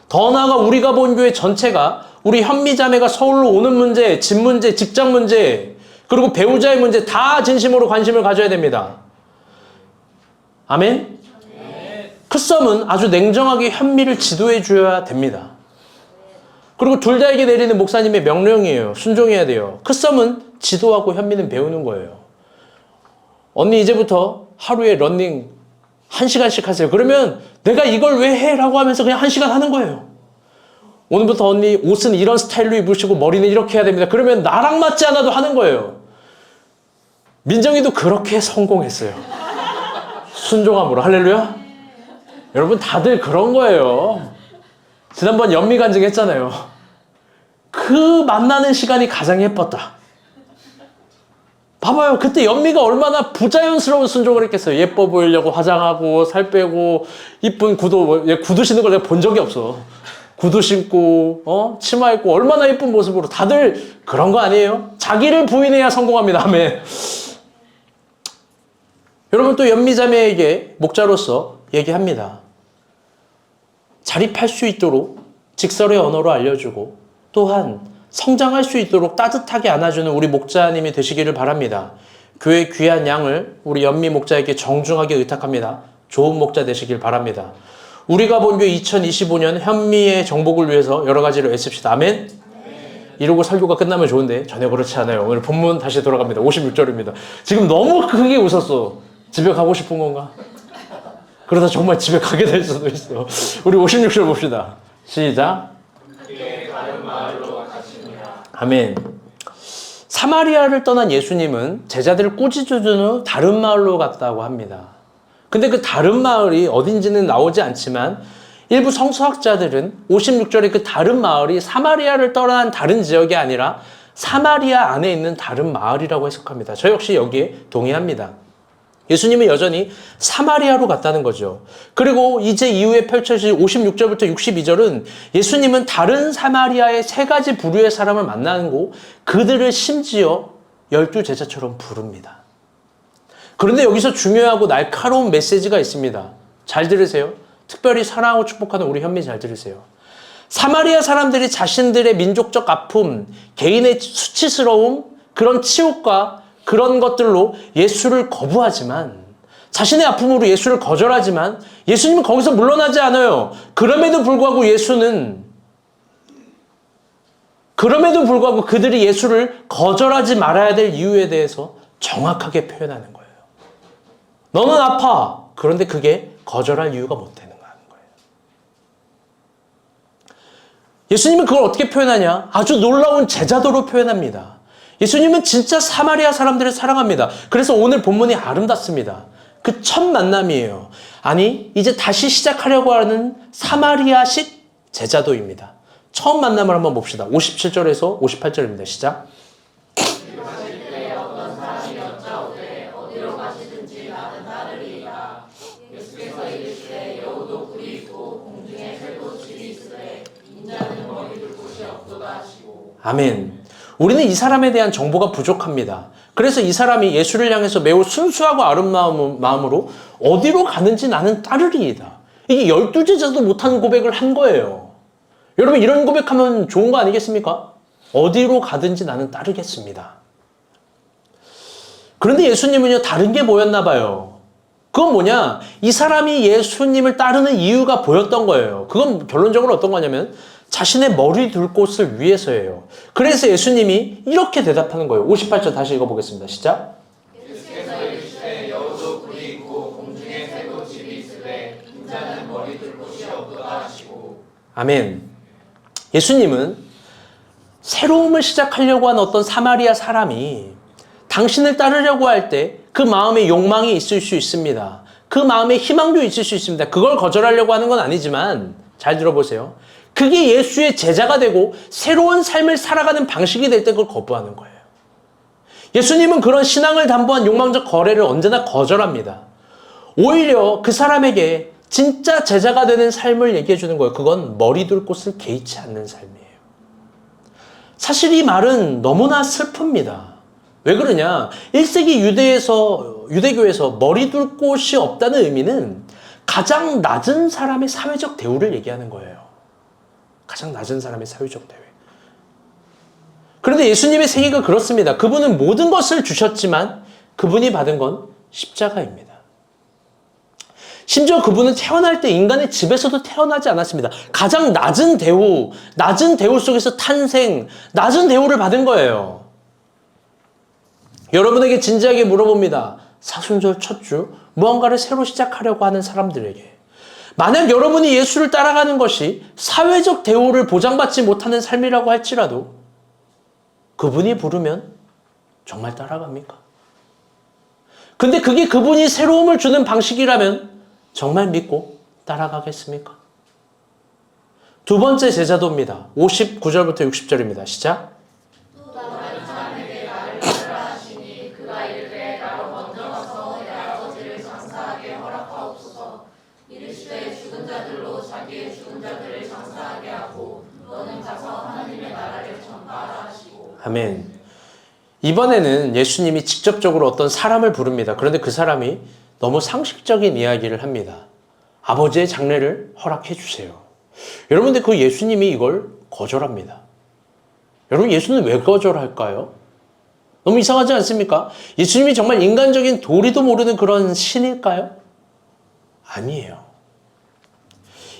더 나아가 우리가 본 교회 전체가 우리 현미 자매가 서울로 오는 문제, 집 문제, 직장 문제, 그리고 배우자의 문제 다 진심으로 관심을 가져야 됩니다. 아멘? 크썸은 아주 냉정하게 현미를 지도해 줘야 됩니다. 그리고 둘 다에게 내리는 목사님의 명령이에요. 순종해야 돼요. 크썸은 지도하고 현미는 배우는 거예요. 언니 이제부터 하루에 러닝 1시간씩 하세요. 그러면 내가 이걸 왜 해? 라고 하면서 그냥 1시간 하는 거예요. 오늘부터 언니 옷은 이런 스타일로 입으시고 머리는 이렇게 해야 됩니다. 그러면 나랑 맞지 않아도 하는 거예요. 민정이도 그렇게 성공했어요. 순종함으로. 할렐루야. 여러분 다들 그런 거예요. 지난번 연미 간증했잖아요. 그 만나는 시간이 가장 예뻤다. 봐봐요. 그때 연미가 얼마나 부자연스러운 순종을 했겠어요. 예뻐 보이려고 화장하고 살 빼고 이쁜 구두 신는 걸 내가 본 적이 없어. 구두 신고 치마 입고 얼마나 예쁜 모습으로 다들 그런 거 아니에요? 자기를 부인해야 성공합니다. 아멘. 여러분 또 연미자매에게 목자로서 얘기합니다. 자립할 수 있도록 직설의 언어로 알려주고 또한 성장할 수 있도록 따뜻하게 안아주는 우리 목자님이 되시기를 바랍니다. 교회 귀한 양을 우리 연미 목자에게 정중하게 의탁합니다. 좋은 목자 되시길 바랍니다. 우리가 본교 2025년 현미의 정복을 위해서 여러 가지로 애씁시다. 아멘? 이러고 설교가 끝나면 좋은데 전혀 그렇지 않아요. 오늘 본문 다시 돌아갑니다. 56절입니다. 지금 너무 크게 웃었어. 집에 가고 싶은 건가? 그러다 정말 집에 가게 될 수도 있어. 우리 56절 봅시다. 시작. 아멘. 사마리아를 떠난 예수님은 제자들을 꾸짖어준 후 다른 마을로 갔다고 합니다. 근데 그 다른 마을이 어딘지는 나오지 않지만 일부 성서학자들은 56절에 그 다른 마을이 사마리아를 떠난 다른 지역이 아니라 사마리아 안에 있는 다른 마을이라고 해석합니다. 저 역시 여기에 동의합니다. 예수님은 여전히 사마리아로 갔다는 거죠. 그리고 이제 이후에 펼쳐질 56절부터 62절은 예수님은 다른 사마리아의 세 가지 부류의 사람을 만나고 그들을 심지어 12제자처럼 부릅니다. 그런데 여기서 중요하고 날카로운 메시지가 있습니다. 잘 들으세요. 특별히 사랑하고 축복하는 우리 현미 잘 들으세요. 사마리아 사람들이 자신들의 민족적 아픔, 개인의 수치스러움, 그런 치욕과 그런 것들로 예수를 거부하지만 자신의 아픔으로 예수를 거절하지만 예수님은 거기서 물러나지 않아요. 그럼에도 불구하고 그들이 예수를 거절하지 말아야 될 이유에 대해서 정확하게 표현하는 거예요. 너는 아파. 그런데 그게 거절할 이유가 못 되는 거예요. 예수님은 그걸 어떻게 표현하냐? 아주 놀라운 제자도로 표현합니다. 예수님은 진짜 사마리아 사람들을 사랑합니다. 그래서 오늘 본문이 아름답습니다. 그 첫 만남이에요. 아니, 이제 다시 시작하려고 하는 사마리아식 제자도입니다. 처음 만남을 한번 봅시다. 57절에서 58절입니다. 시작. 아멘. 우리는 이 사람에 대한 정보가 부족합니다. 그래서 이 사람이 예수를 향해서 매우 순수하고 아름다운 마음으로 어디로 가는지 나는 따르리이다. 이게 12제자도 못하는 고백을 한 거예요. 여러분 이런 고백하면 좋은 거 아니겠습니까? 어디로 가든지 나는 따르겠습니다. 그런데 예수님은요 다른 게 보였나 봐요. 그건 뭐냐? 이 사람이 예수님을 따르는 이유가 보였던 거예요. 그건 결론적으로 어떤 거냐면 자신의 머리 둘 곳을 위해서예요. 그래서 예수님이 이렇게 대답하는 거예요. 58절 다시 읽어보겠습니다. 시작. 예수께서 이르시되 여우도 굴이 있고 공중에 새도 집이 있으되 인자는 머리 둘 곳이 없도다 하시고. 아멘. 예수님은 새로움을 시작하려고 하는 어떤 사마리아 사람이 당신을 따르려고 할 때 그 마음에 욕망이 있을 수 있습니다. 그 마음에 희망도 있을 수 있습니다. 그걸 거절하려고 하는 건 아니지만 잘 들어보세요. 그게 예수의 제자가 되고 새로운 삶을 살아가는 방식이 될 때 그걸 거부하는 거예요. 예수님은 그런 신앙을 담보한 욕망적 거래를 언제나 거절합니다. 오히려 그 사람에게 진짜 제자가 되는 삶을 얘기해 주는 거예요. 그건 머리 둘 곳을 개의치 않는 삶이에요. 사실 이 말은 너무나 슬픕니다. 왜 그러냐? 1세기 유대교에서 머리 둘 곳이 없다는 의미는 가장 낮은 사람의 사회적 대우를 얘기하는 거예요. 가장 낮은 사람의 사회적 대우. 그런데 예수님의 세계가 그렇습니다. 그분은 모든 것을 주셨지만 그분이 받은 건 십자가입니다. 심지어 그분은 태어날 때 인간의 집에서도 태어나지 않았습니다. 가장 낮은 대우 속에서 탄생, 낮은 대우를 받은 거예요. 여러분에게 진지하게 물어봅니다. 사순절 첫 주, 무언가를 새로 시작하려고 하는 사람들에게. 만약 여러분이 예수를 따라가는 것이 사회적 대우를 보장받지 못하는 삶이라고 할지라도 그분이 부르면 정말 따라갑니까? 근데 그게 그분이 새로움을 주는 방식이라면 정말 믿고 따라가겠습니까? 두 번째 제자도입니다. 59절부터 60절입니다. 시작. 또 다른 사람에게 나를 따르라 하시니 그가 이르되 나로 먼저 가서 내 아버지를 장사하게 허락하옵소서. 이르시되 죽은 자들로 자기의 죽은 자들을 장사하게 하고 너는 가서 하나님의 나라를 전파하라 하시고. 아멘. 이번에는 예수님이 직접적으로 어떤 사람을 부릅니다. 그런데 그 사람이 너무 상식적인 이야기를 합니다. 아버지의 장례를 허락해 주세요. 여러분들 그 예수님이 이걸 거절합니다. 여러분 예수는 왜 거절할까요? 너무 이상하지 않습니까? 예수님이 정말 인간적인 도리도 모르는 그런 신일까요? 아니에요.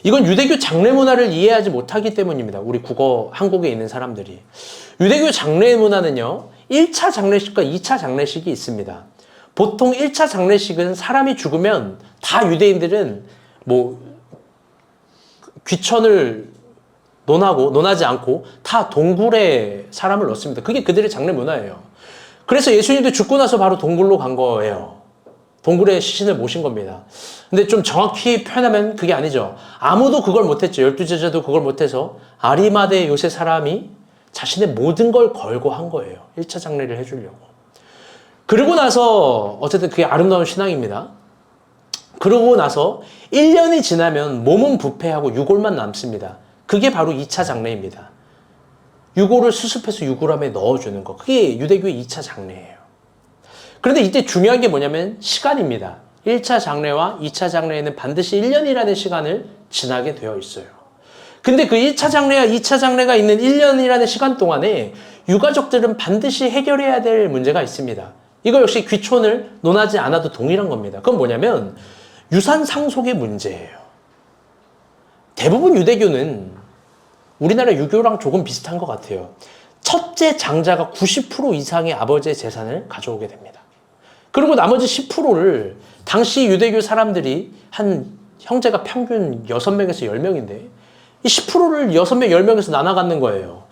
이건 유대교 장례 문화를 이해하지 못하기 때문입니다. 우리 한국에 있는 사람들이. 유대교 장례 문화는요, 1차 장례식과 2차 장례식이 있습니다. 보통 1차 장례식은 사람이 죽으면 다 유대인들은 귀천을 논하지 않고 다 동굴에 사람을 넣습니다. 그게 그들의 장례 문화예요. 그래서 예수님도 죽고 나서 바로 동굴로 간 거예요. 동굴에 시신을 모신 겁니다. 근데 좀 정확히 표현하면 그게 아니죠. 아무도 그걸 못했죠. 12제자도 그걸 못해서 아리마대 요새 사람이 자신의 모든 걸 걸고 한 거예요. 1차 장례를 해주려고. 그러고 나서 어쨌든 그게 아름다운 신앙입니다. 그러고 나서 1년이 지나면 몸은 부패하고 유골만 남습니다. 그게 바로 2차 장례입니다. 유골을 수습해서 유골함에 넣어주는 거. 그게 유대교의 2차 장례예요. 그런데 이때 중요한 게 뭐냐면 시간입니다. 1차 장례와 2차 장례에는 반드시 1년이라는 시간을 지나게 되어 있어요. 근데 그 1차 장례와 2차 장례가 있는 1년이라는 시간 동안에 유가족들은 반드시 해결해야 될 문제가 있습니다. 이거 역시 귀촌을 논하지 않아도 동일한 겁니다. 그건 뭐냐면 유산 상속의 문제예요. 대부분 유대교는 우리나라 유교랑 조금 비슷한 것 같아요. 첫째 장자가 90% 이상의 아버지의 재산을 가져오게 됩니다. 그리고 나머지 10%를 당시 유대교 사람들이 한 형제가 평균 6명에서 10명인데 이 10%를 6명, 10명에서 나눠 갖는 거예요.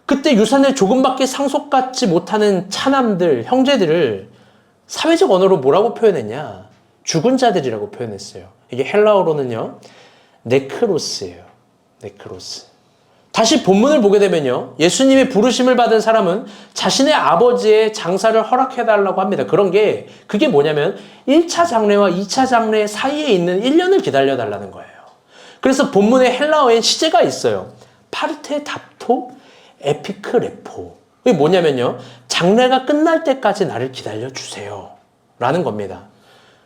그때 유산을 조금밖에 상속받지 못하는 차남들, 형제들을 사회적 언어로 뭐라고 표현했냐? 죽은 자들이라고 표현했어요. 이게 헬라어로는요, 네크로스예요. 네크로스. 다시 본문을 보게 되면요, 예수님의 부르심을 받은 사람은 자신의 아버지의 장사를 허락해달라고 합니다. 그게 뭐냐면 1차 장례와 2차 장례 사이에 있는 1년을 기다려달라는 거예요. 그래서 본문에 헬라어엔 시제가 있어요. 파르테 답토 에피크 레포. 이게 뭐냐면요, 장례가 끝날 때까지 나를 기다려주세요 라는 겁니다.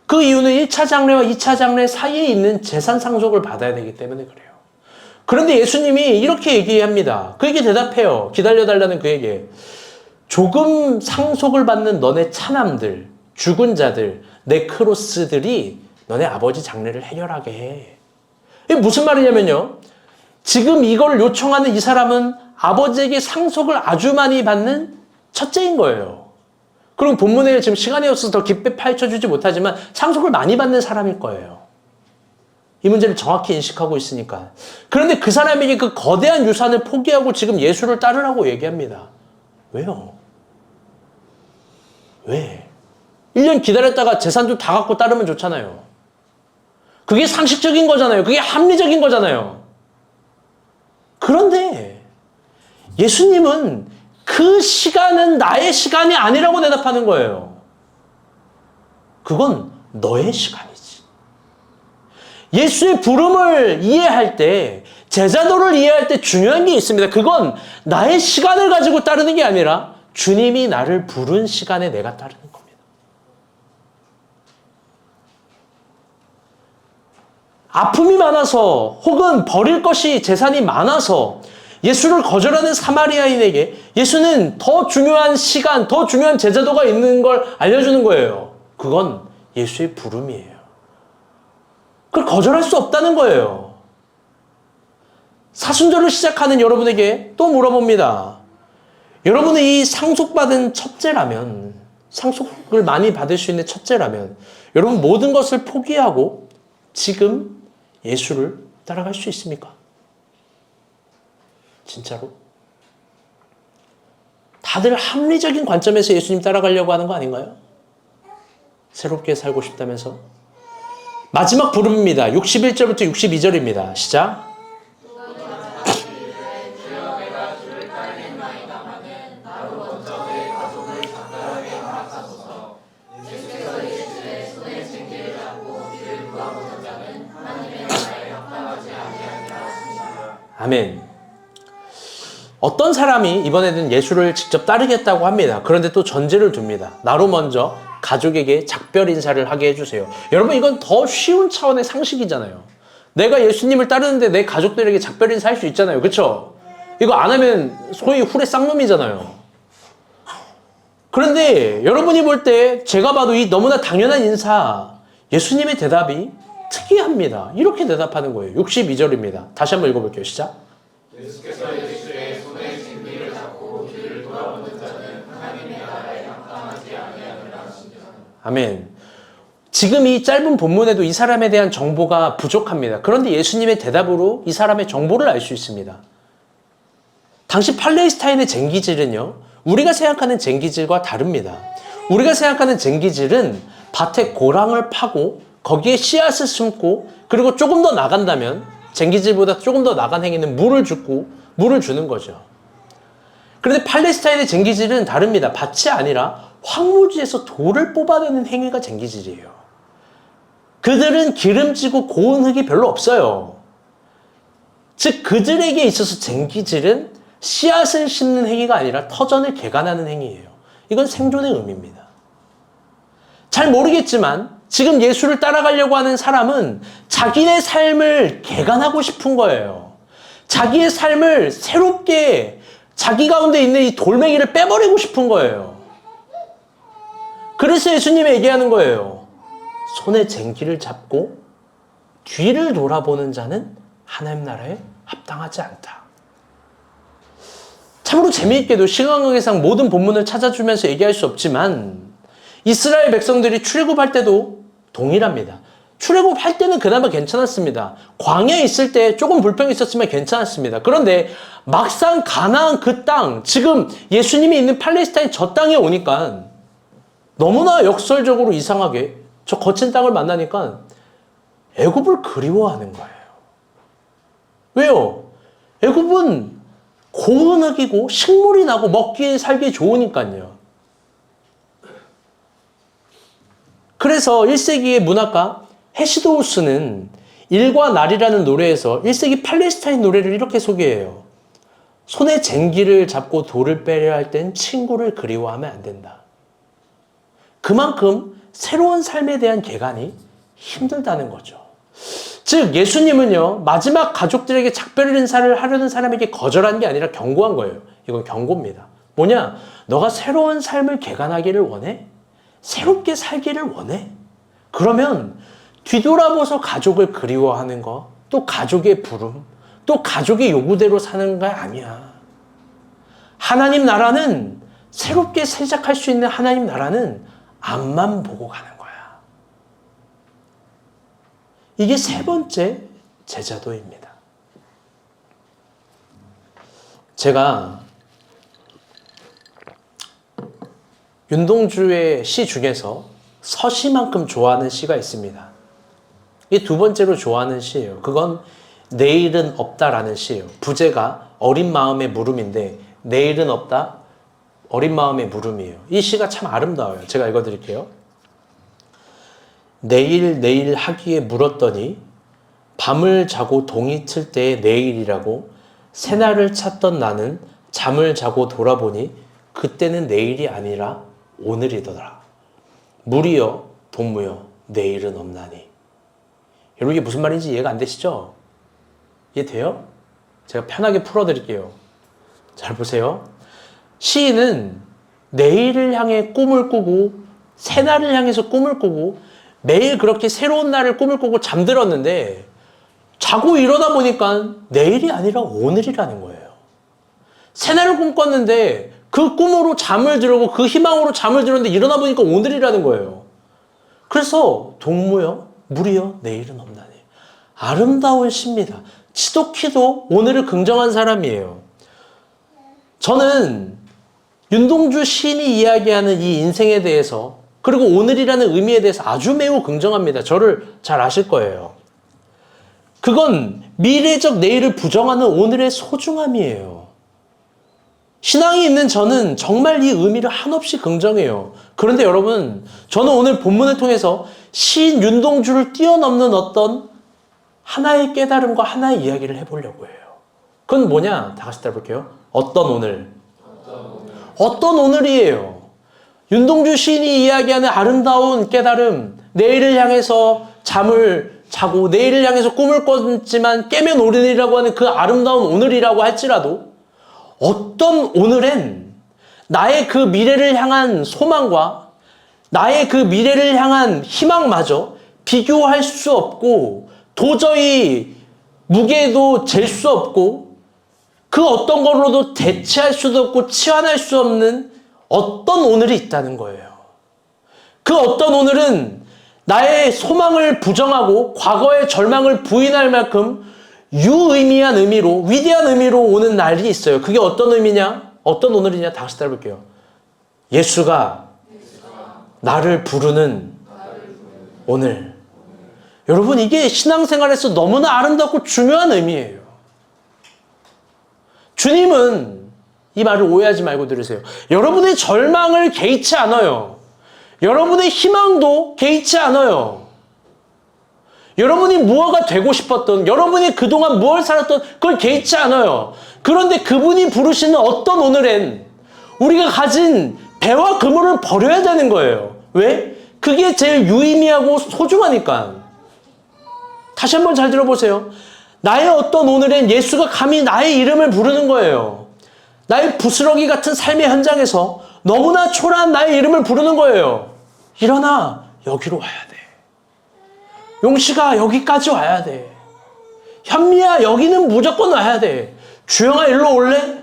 그 이유는 1차 장례와 2차 장례 사이에 있는 재산 상속을 받아야 되기 때문에 그래요. 그런데 예수님이 이렇게 얘기합니다. 그에게 대답해요. 기다려달라는 그에게. 조금 상속을 받는 너네 차남들, 죽은 자들, 네크로스들이 너네 아버지 장례를 해결하게 해. 이게 무슨 말이냐면요, 지금 이걸 요청하는 이 사람은 아버지에게 상속을 아주 많이 받는 첫째인 거예요. 그럼 본문에 지금 시간이 없어서 더 깊게 파헤쳐주지 못하지만 상속을 많이 받는 사람일 거예요. 이 문제를 정확히 인식하고 있으니까. 그런데 그 사람에게 그 거대한 유산을 포기하고 지금 예수를 따르라고 얘기합니다. 왜요? 왜? 1년 기다렸다가 재산도 다 갖고 따르면 좋잖아요. 그게 상식적인 거잖아요. 그게 합리적인 거잖아요. 그런데 예수님은 그 시간은 나의 시간이 아니라고 대답하는 거예요. 그건 너의 시간이지. 예수의 부름을 이해할 때, 제자도를 이해할 때 중요한 게 있습니다. 그건 나의 시간을 가지고 따르는 게 아니라 주님이 나를 부른 시간에 내가 따르는 겁니다. 아픔이 많아서 혹은 버릴 것이 재산이 많아서 예수를 거절하는 사마리아인에게 예수는 더 중요한 시간, 더 중요한 제자도가 있는 걸 알려주는 거예요. 그건 예수의 부름이에요. 그걸 거절할 수 없다는 거예요. 사순절을 시작하는 여러분에게 또 물어봅니다. 여러분은 이 상속받은 첫째라면, 상속을 많이 받을 수 있는 첫째라면 여러분 모든 것을 포기하고 지금 예수를 따라갈 수 있습니까? 진짜로? 다들 합리적인 관점에서 예수님 따라가려고 하는 거 아닌가요? 새롭게 살고 싶다면서? 마지막 부름입니다. 61절부터 62절입니다. 시작. 아멘. 어떤 사람이 이번에는 예수를 직접 따르겠다고 합니다. 그런데 또 전제를 둡니다. 나로 먼저 가족에게 작별 인사를 하게 해주세요. 여러분, 이건 더 쉬운 차원의 상식이잖아요. 내가 예수님을 따르는데 내 가족들에게 작별 인사 할 수 있잖아요. 그쵸? 이거 안 하면 소위 후레 쌍놈이잖아요. 그런데 여러분이 볼 때 제가 봐도 이 너무나 당연한 인사, 예수님의 대답이 특이합니다. 이렇게 대답하는 거예요. 62절입니다. 다시 한번 읽어볼게요. 시작. 예수께서 예수의 손에 진리를 잡고 뒤를 돌아보는 자는 하나님의 나라에 합당하지 아니하리라 하시니라. 아멘. 지금 이 짧은 본문에도 이 사람에 대한 정보가 부족합니다. 그런데 예수님의 대답으로 이 사람의 정보를 알 수 있습니다. 당시 팔레스타인의 쟁기질은요, 우리가 생각하는 쟁기질과 다릅니다. 우리가 생각하는 쟁기질은 밭에 고랑을 파고 거기에 씨앗을 심고 그리고 조금 더 나간다면 쟁기질보다 조금 더 나간 행위는 물을 주는 거죠. 그런데 팔레스타인의 쟁기질은 다릅니다. 밭이 아니라 황무지에서 돌을 뽑아내는 행위가 쟁기질이에요. 그들은 기름지고 고운 흙이 별로 없어요. 즉 그들에게 있어서 쟁기질은 씨앗을 심는 행위가 아니라 터전을 개간하는 행위예요. 이건 생존의 의미입니다. 잘 모르겠지만 지금 예수를 따라가려고 하는 사람은 자기의 삶을 개간하고 싶은 거예요. 자기의 삶을 새롭게 자기 가운데 있는 이 돌멩이를 빼버리고 싶은 거예요. 그래서 예수님이 얘기하는 거예요. 손에 쟁기를 잡고 뒤를 돌아보는 자는 하나님 나라에 합당하지 않다. 참으로 재미있게도 시간관계상 모든 본문을 찾아주면서 얘기할 수 없지만 이스라엘 백성들이 출애굽할 때도 동일합니다. 출애굽할 때는 그나마 괜찮았습니다. 광야에 있을 때 조금 불평이 있었지만 괜찮았습니다. 그런데 막상 가나안 그 땅, 지금 예수님이 있는 팔레스타인 저 땅에 오니까 너무나 역설적으로 이상하게 저 거친 땅을 만나니까 애굽을 그리워하는 거예요. 왜요? 애굽은 고운 흙이고 식물이 나고 먹기에 살기 좋으니까요. 그래서 1세기의 문학가 헤시도우스는 일과 날이라는 노래에서 1세기 팔레스타인 노래를 이렇게 소개해요. 손에 쟁기를 잡고 돌을 빼려 할 땐 친구를 그리워하면 안 된다. 그만큼 새로운 삶에 대한 개간이 힘들다는 거죠. 즉 예수님은요, 마지막 가족들에게 작별 인사를 하려는 사람에게 거절한 게 아니라 경고한 거예요. 이건 경고입니다. 뭐냐? 너가 새로운 삶을 개간하기를 원해? 새롭게 살기를 원해? 그러면 뒤돌아보서 가족을 그리워하는 거, 또 가족의 부름, 또 가족의 요구대로 사는 거 아니야. 하나님 나라는, 새롭게 시작할 수 있는 하나님 나라는 앞만 보고 가는 거야. 이게 세 번째 제자도입니다. 제가 윤동주의 시 중에서 서시만큼 좋아하는 시가 있습니다. 이게 두 번째로 좋아하는 시예요. 그건 내일은 없다라는 시예요. 부제가 어린 마음의 물음인데 내일은 없다, 어린 마음의 물음이에요. 이 시가 참 아름다워요. 제가 읽어드릴게요. 내일 하기에 물었더니 밤을 자고 동이 틀 때의 내일이라고 새날을 찾던 나는 잠을 자고 돌아보니 그때는 내일이 아니라 오늘이더라. 물이여 동무여 내일은 없나니. 여러분 이게 무슨 말인지 이해가 안 되시죠? 이해돼요? 제가 편하게 풀어드릴게요. 잘 보세요. 시인은 내일을 향해 꿈을 꾸고 새날을 향해서 꿈을 꾸고 매일 그렇게 새로운 날을 꿈을 꾸고 잠들었는데 자고 일어나 보니까 내일이 아니라 오늘이라는 거예요. 새날을 꿈꿨는데 그 꿈으로 잠을 들고 그 희망으로 잠을 들었는데 일어나 보니까 오늘이라는 거예요. 그래서 동무여 물이여 내일은 없나니. 아름다운 시입니다. 지독히도 오늘을 긍정한 사람이에요. 저는 윤동주 시인이 이야기하는 이 인생에 대해서 그리고 오늘이라는 의미에 대해서 아주 매우 긍정합니다. 저를 잘 아실 거예요. 그건 미래적 내일을 부정하는 오늘의 소중함이에요. 신앙이 있는 저는 정말 이 의미를 한없이 긍정해요. 그런데 여러분, 저는 오늘 본문을 통해서 시인 윤동주를 뛰어넘는 어떤 하나의 깨달음과 하나의 이야기를 해보려고 해요. 그건 뭐냐? 다 같이 따라볼게요. 어떤 오늘? 어떤 오늘이에요. 윤동주 시인이 이야기하는 아름다운 깨달음, 내일을 향해서 잠을 자고 내일을 향해서 꿈을 꿨지만 깨면 오르리라고 하는 그 아름다운 오늘이라고 할지라도 어떤 오늘엔 나의 그 미래를 향한 소망과 나의 그 미래를 향한 희망마저 비교할 수 없고 도저히 무게도 잴 수 없고 그 어떤 걸로도 대체할 수도 없고 치환할 수 없는 어떤 오늘이 있다는 거예요. 그 어떤 오늘은 나의 소망을 부정하고 과거의 절망을 부인할 만큼 유의미한 의미로 위대한 의미로 오는 날이 있어요. 그게 어떤 의미냐? 어떤 오늘이냐? 다 같이 따라볼게요. 예수가 나를 부르는 오늘. 여러분, 이게 신앙생활에서 너무나 아름답고 중요한 의미예요. 주님은 이 말을 오해하지 말고 들으세요. 여러분의 절망을 개의치 않아요. 여러분의 희망도 개의치 않아요. 여러분이 무엇가 되고 싶었던, 여러분이 그동안 무엇을 살았던 그걸 개의치 않아요. 그런데 그분이 부르시는 어떤 오늘엔 우리가 가진 배와 그물을 버려야 되는 거예요. 왜? 그게 제일 유의미하고 소중하니까. 다시 한번 잘 들어보세요. 나의 어떤 오늘엔 예수가 감히 나의 이름을 부르는 거예요. 나의 부스러기 같은 삶의 현장에서 너무나 초라한 나의 이름을 부르는 거예요. 일어나, 여기로 와야 돼. 용식아, 여기까지 와야 돼. 현미야, 여기는 무조건 와야 돼. 주영아, 일로 올래?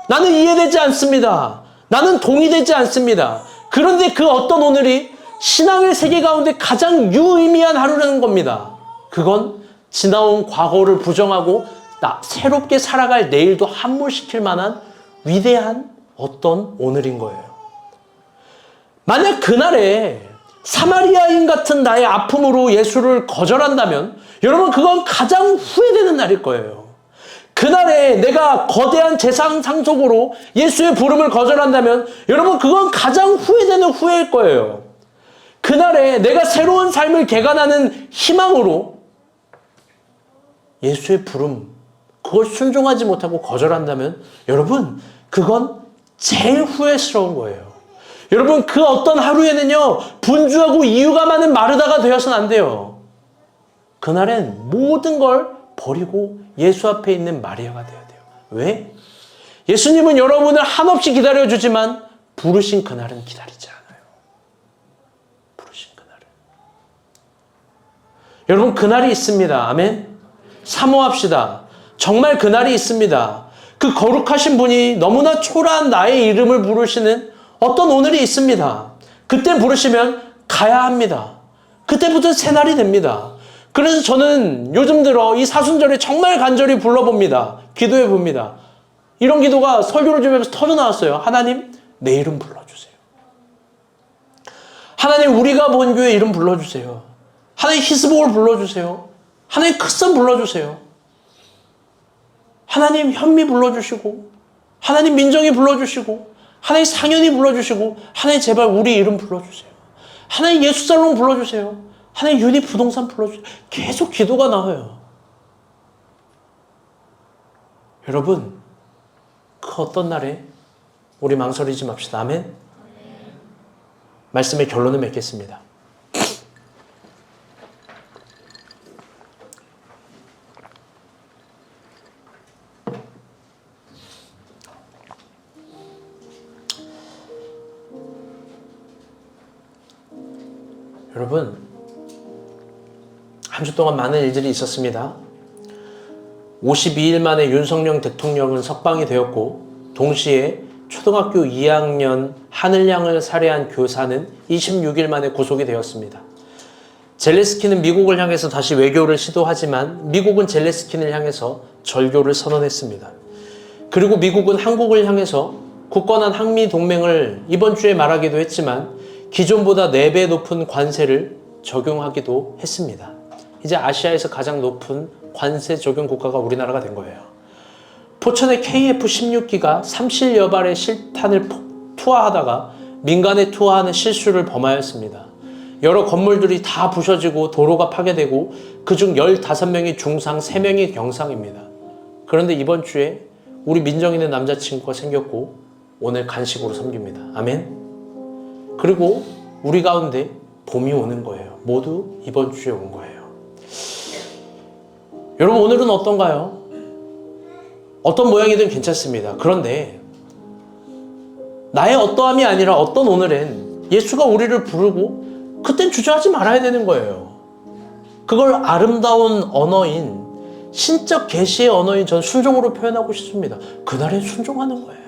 나는 이해되지 않습니다. 나는 동의되지 않습니다. 그런데 그 어떤 오늘이 신앙의 세계 가운데 가장 유의미한 하루라는 겁니다. 그건 지나온 과거를 부정하고 새롭게 살아갈 내일도 함몰시킬 만한 위대한 어떤 오늘인 거예요. 만약 그날에 사마리아인 같은 나의 아픔으로 예수를 거절한다면 여러분 그건 가장 후회되는 날일 거예요. 그날에 내가 거대한 재상 상속으로 예수의 부름을 거절한다면 여러분 그건 가장 후회되는 후회일 거예요. 그날에 내가 새로운 삶을 개간하는 희망으로 예수의 부름 그걸 순종하지 못하고 거절한다면 여러분 그건 제일 후회스러운 거예요. 여러분 그 어떤 하루에는요 분주하고 이유가 많은 마르다가 되어서는 안 돼요. 그날엔 모든 걸 버리고 예수 앞에 있는 마리아가 되어야 돼요. 왜? 예수님은 여러분을 한없이 기다려주지만 부르신 그날은 기다리지 않아요. 부르신 그날은. 여러분 그날이 있습니다. 아멘. 사모합시다. 정말 그날이 있습니다. 그 거룩하신 분이 너무나 초라한 나의 이름을 부르시는 어떤 오늘이 있습니다. 그때 부르시면 가야 합니다. 그때부터 새날이 됩니다. 그래서 저는 요즘 들어 이 사순절에 정말 간절히 불러봅니다. 기도해 봅니다. 이런 기도가 설교를 좀 하면서 터져 나왔어요. 하나님, 내 이름 불러주세요. 하나님, 우리가 본 교회 이름 불러주세요. 하나님, 히스복을 불러주세요. 하나님, 크선 불러주세요. 하나님, 현미 불러주시고 하나님, 민정이 불러주시고 하나님, 상현이 불러주시고 하나님, 제발 우리 이름 불러주세요. 하나님, 예수살롱 불러주세요. 하나님, 유니 부동산 불러주세요. 계속 기도가 나와요. 여러분, 그 어떤 날에 우리 망설이지 맙시다. 아멘? 말씀의 결론을 맺겠습니다. 여러분, 한 주 동안 많은 일들이 있었습니다. 52일 만에 윤석열 대통령은 석방이 되었고 동시에 초등학교 2학년 하늘양을 살해한 교사는 26일 만에 구속이 되었습니다. 젤렌스키는 미국을 향해서 다시 외교를 시도하지만 미국은 젤렌스키를 향해서 절교를 선언했습니다. 그리고 미국은 한국을 향해서 굳건한 한미 동맹을 이번 주에 말하기도 했지만 기존보다 4배 높은 관세를 적용하기도 했습니다. 이제 아시아에서 가장 높은 관세 적용 국가가 우리나라가 된 거예요. 포천의 KF-16기가 삼실여 발의 실탄을 투하하다가 민간에 투하하는 실수를 범하였습니다. 여러 건물들이 다 부셔지고 도로가 파괴되고 그중 15명이 중상, 3명이 경상입니다. 그런데 이번 주에 우리 민정 있는 남자친구가 생겼고 오늘 간식으로 섬깁니다. 아멘. 그리고 우리 가운데 봄이 오는 거예요. 모두 이번 주에 온 거예요. 여러분, 오늘은 어떤가요? 어떤 모양이든 괜찮습니다. 그런데 나의 어떠함이 아니라 어떤 오늘엔 예수가 우리를 부르고 그땐 주저하지 말아야 되는 거예요. 그걸 아름다운 언어인, 신적 계시의 언어인 전 순종으로 표현하고 싶습니다. 그날엔 순종하는 거예요.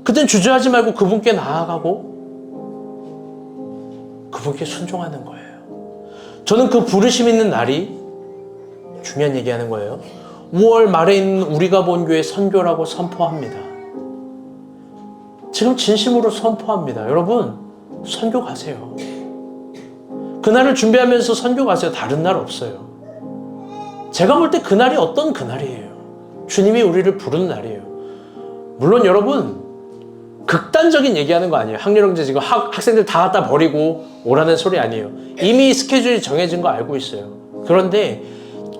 그땐 주저하지 말고 그분께 나아가고 그분께 순종하는 거예요. 저는 그 부르심 있는 날이 중요한 얘기하는 거예요. 5월 말에 있는 우리가 본 교회 선교라고 선포합니다. 지금 진심으로 선포합니다. 여러분, 선교 가세요. 그날을 준비하면서 선교 가세요. 다른 날 없어요. 제가 볼 때 그날이 어떤 그날이에요. 주님이 우리를 부르는 날이에요. 물론 여러분, 극단적인 얘기하는 거 아니에요. 학렬형제 지금 학생들 다 갖다 버리고 오라는 소리 아니에요. 이미 스케줄이 정해진 거 알고 있어요. 그런데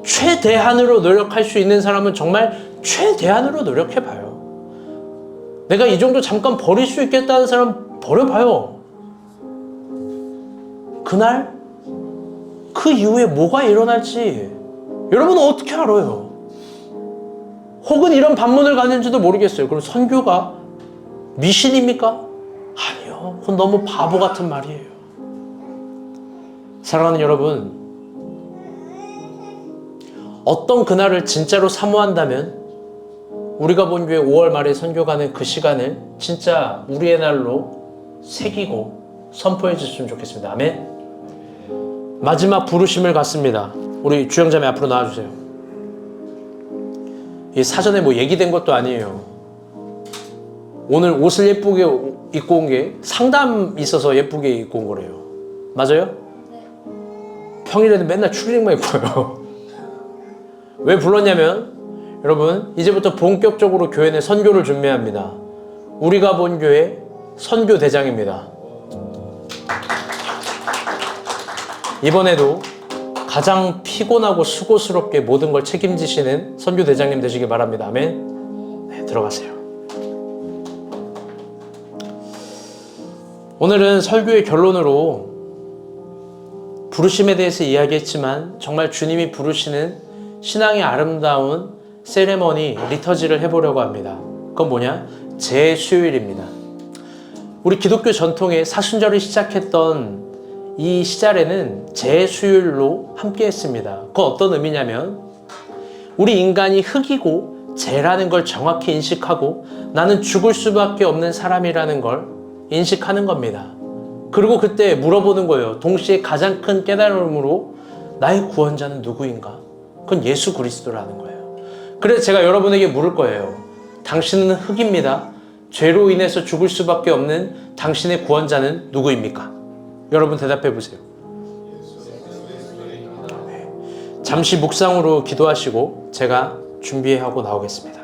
최대한으로 노력할 수 있는 사람은 정말 최대한으로 노력해봐요. 내가 이 정도 잠깐 버릴 수 있겠다는 사람 버려봐요. 그날 그 이후에 뭐가 일어날지 여러분은 어떻게 알아요? 혹은 이런 반문을 가는지도 모르겠어요. 그럼 선교가 미신입니까? 아니요. 그건 너무 바보 같은 말이에요. 사랑하는 여러분, 어떤 그날을 진짜로 사모한다면 우리가 본 교회 5월 말에 선교 가는 그 시간을 진짜 우리의 날로 새기고 선포해 주셨으면 좋겠습니다. 아멘. 마지막 부르심을 갖습니다. 우리 주영자매 앞으로 나와주세요. 이 사전에 뭐 얘기된 것도 아니에요. 오늘 옷을 예쁘게 입고 온 게 상담 있어서 예쁘게 입고 온 거래요. 맞아요? 네. 평일에는 맨날 추리닝만 입고요. 왜 불렀냐면 여러분, 이제부터 본격적으로 교회 내 선교를 준비합니다. 우리가 본 교회 선교 대장입니다. 이번에도 가장 피곤하고 수고스럽게 모든 걸 책임지시는 선교 대장님 되시길 바랍니다. 아멘. 네, 들어가세요. 오늘은 설교의 결론으로 부르심에 대해서 이야기했지만 정말 주님이 부르시는 신앙의 아름다운 세레머니, 리터지를 해보려고 합니다. 그건 뭐냐? 제수요일입니다. 우리 기독교 전통의 사순절을 시작했던 이 시절에는 제수요일로 함께 했습니다. 그건 어떤 의미냐면 우리 인간이 흙이고 죄라는 걸 정확히 인식하고 나는 죽을 수밖에 없는 사람이라는 걸 인식하는 겁니다. 그리고 그때 물어보는 거예요. 동시에 가장 큰 깨달음으로 나의 구원자는 누구인가? 그건 예수 그리스도라는 거예요. 그래서 제가 여러분에게 물을 거예요. 당신은 흙입니다. 죄로 인해서 죽을 수밖에 없는 당신의 구원자는 누구입니까? 여러분 대답해 보세요. 네. 잠시 묵상으로 기도하시고 제가 준비하고 나오겠습니다.